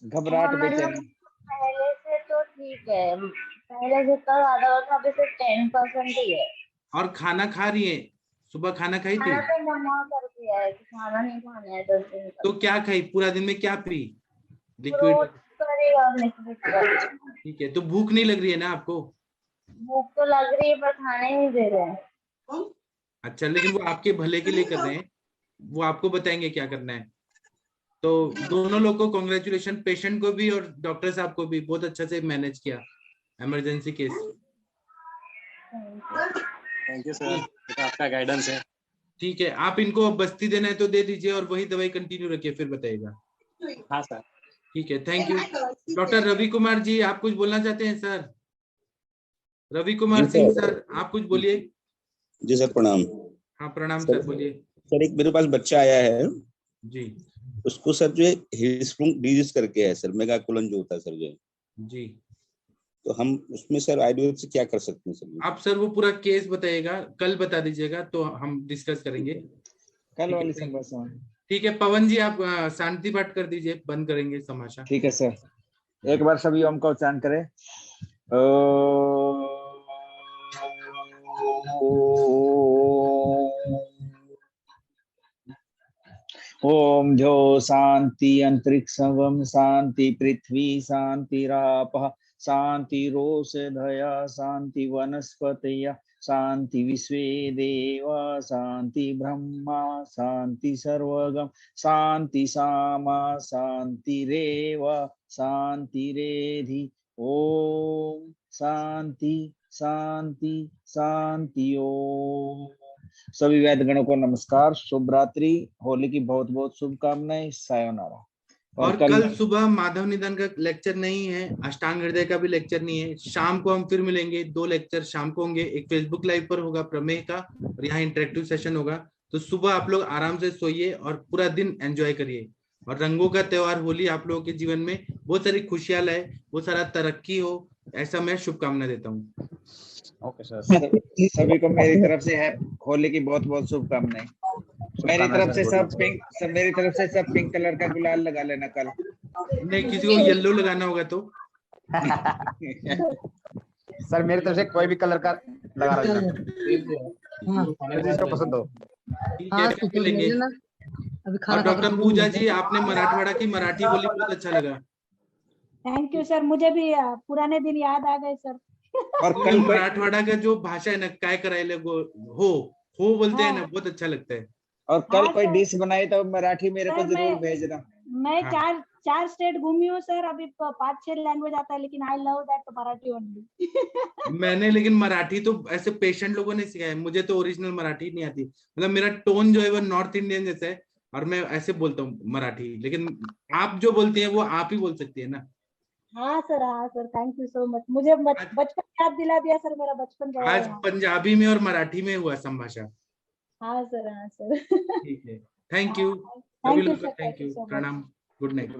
घबराहट बेचैनी, पहले से तो ठीक है, पहले जितना ज्यादा होता अभी सिर्फ 10% ही है। और खाना खा रही है? सुबह खाना खाई थी? खाना तो मना कर दिया है कि खाना नहीं खाना है 10 दिन तक। तो क्या खाई पूरा दिन में? क्या पी? लिक्विड? ठीक है, तो भूख नहीं लग रही है ना आपको? भूख तो लग रही है पर खाने ही नहीं दे रहे हैं। अच्छा, लेकिन वो आपके भले के लिए कर रहे हैं, वो आपको बताएंगे क्या करना है। तो दोनों लोग को कॉन्ग्रेचुलेशन, पेशेंट को भी और डॉक्टर साहब को भी, बहुत अच्छा से मैनेज किया emergency case. Thank you sir, आपका गाइडेंस है। ठीक है, आप इनको बस्ती देना है तो दे दीजिए, और वही दवाई कंटिन्यू रखिए, फिर बताइएगा। हाँ सर। ठीक है, thank you. Doctor Ravi Kumar ji, आप कुछ बोलना चाहते हैं? सर रवि कुमार सिंह सर, आप कुछ बोलिए। जी सर, प्रणाम। हाँ प्रणाम सर, बोलिए। सर एक मेरे पास बच्चा आया है जी, उसको सर जो है हिस्टोन डिजीज करके है सर, मेगाकोलन जो होता है सर जो, जी, तो हम उसमें सर आयुर्वेद से क्या कर सकते हैं सर? आप सर वो पूरा केस बताइएगा, कल बता दीजिएगा तो हम डिस्कस करेंगे कल वाली संभाषा। ठीक है, पवन जी आप शांति पाठ कर दीजिए, बंद करेंगे समाशा। ठीक है सर, एक बार सभी ओम का उच्चारण करें। ओम जो शांति अंतरिक्षम शांति पृथ्वी शांति रापः शांति रोषधया शांति वनस्पतय शांति विश्वे देवा शांति ब्रह्मा शांति सर्वगम शांति सामा शांति रेव शांति रेधि। ओम शांति शांति शांति। ओम। सभी वैद्य गणों को नमस्कार, शुभ रात्रि, होली की बहुत बहुत शुभकामनाएं, सायोनारा। और कल सुबह माधव निधन का लेक्चर नहीं है, अष्टांग हृदय का भी लेक्चर नहीं है। शाम को हम फिर मिलेंगे, 2 लेक्चर शाम को होंगे, एक फेसबुक लाइव पर होगा प्रमेय का, और यहाँ इंटरेक्टिव सेशन होगा। तो सुबह आप लोग आराम से सोइए और पूरा दिन एंजॉय करिए, और रंगों का त्योहार होली आप लोगों के जीवन में बहुत सारी खुशियां लाए, बहुत सारा तरक्की हो, ऐसा मैं शुभकामना देता हूँ। ओके सर, सभी को मेरी तरफ से है होली की बहुत बहुत शुभकामनाएं। मेरी तरफ से सब पिंक कलर का गुलाल लगा लेना कल। नहीं, किसी को येलो लगाना होगा तो सर मेरी तरफ से कोई भी कलर का लगा जिसको पसंद हो। ठीक है, फिर मिलेंगे। और डॉक्टर पूजा जी, आपने मराठवाड़ा की मराठी बोली, बहुत अच्छा लगा। थैंक यू सर, मुझे भी पुराने दिन याद आ गए सर। और कल मराठवाड़ा का जो भाषा है ना, काय करायले हो बोलते हैं ना, बहुत अच्छा लगता है। और कल कोई डिश बनाए तो मराठी मेरे को जरूर भेजना। मैं 4 स्टेट घूमी हूँ सर, अभी 5-6 लैंग्वेज आता है, लेकिन I love that Marathi only. मैंने लेकिन मराठी तो ऐसे पेशेंट लोगों ने सिखाया, मुझे तो ओरिजिनल मराठी नहीं आती। मतलब मेरा टोन जो है वो नॉर्थ इंडियन जैसा है, और मैं ऐसे बोलता हूँ मराठी, लेकिन आप जो बोलती हैं वो आप ही बोल सकती है ना। हाँ sir, thank you so much, मुझे बचपन याद दिला दिया सर, मेरा बचपन का। आज पंजाबी में और मराठी में हुआ संभाषण। हाँ सर। ठीक है, थैंक यू, थैंक यू, प्रणाम, गुड नाइट।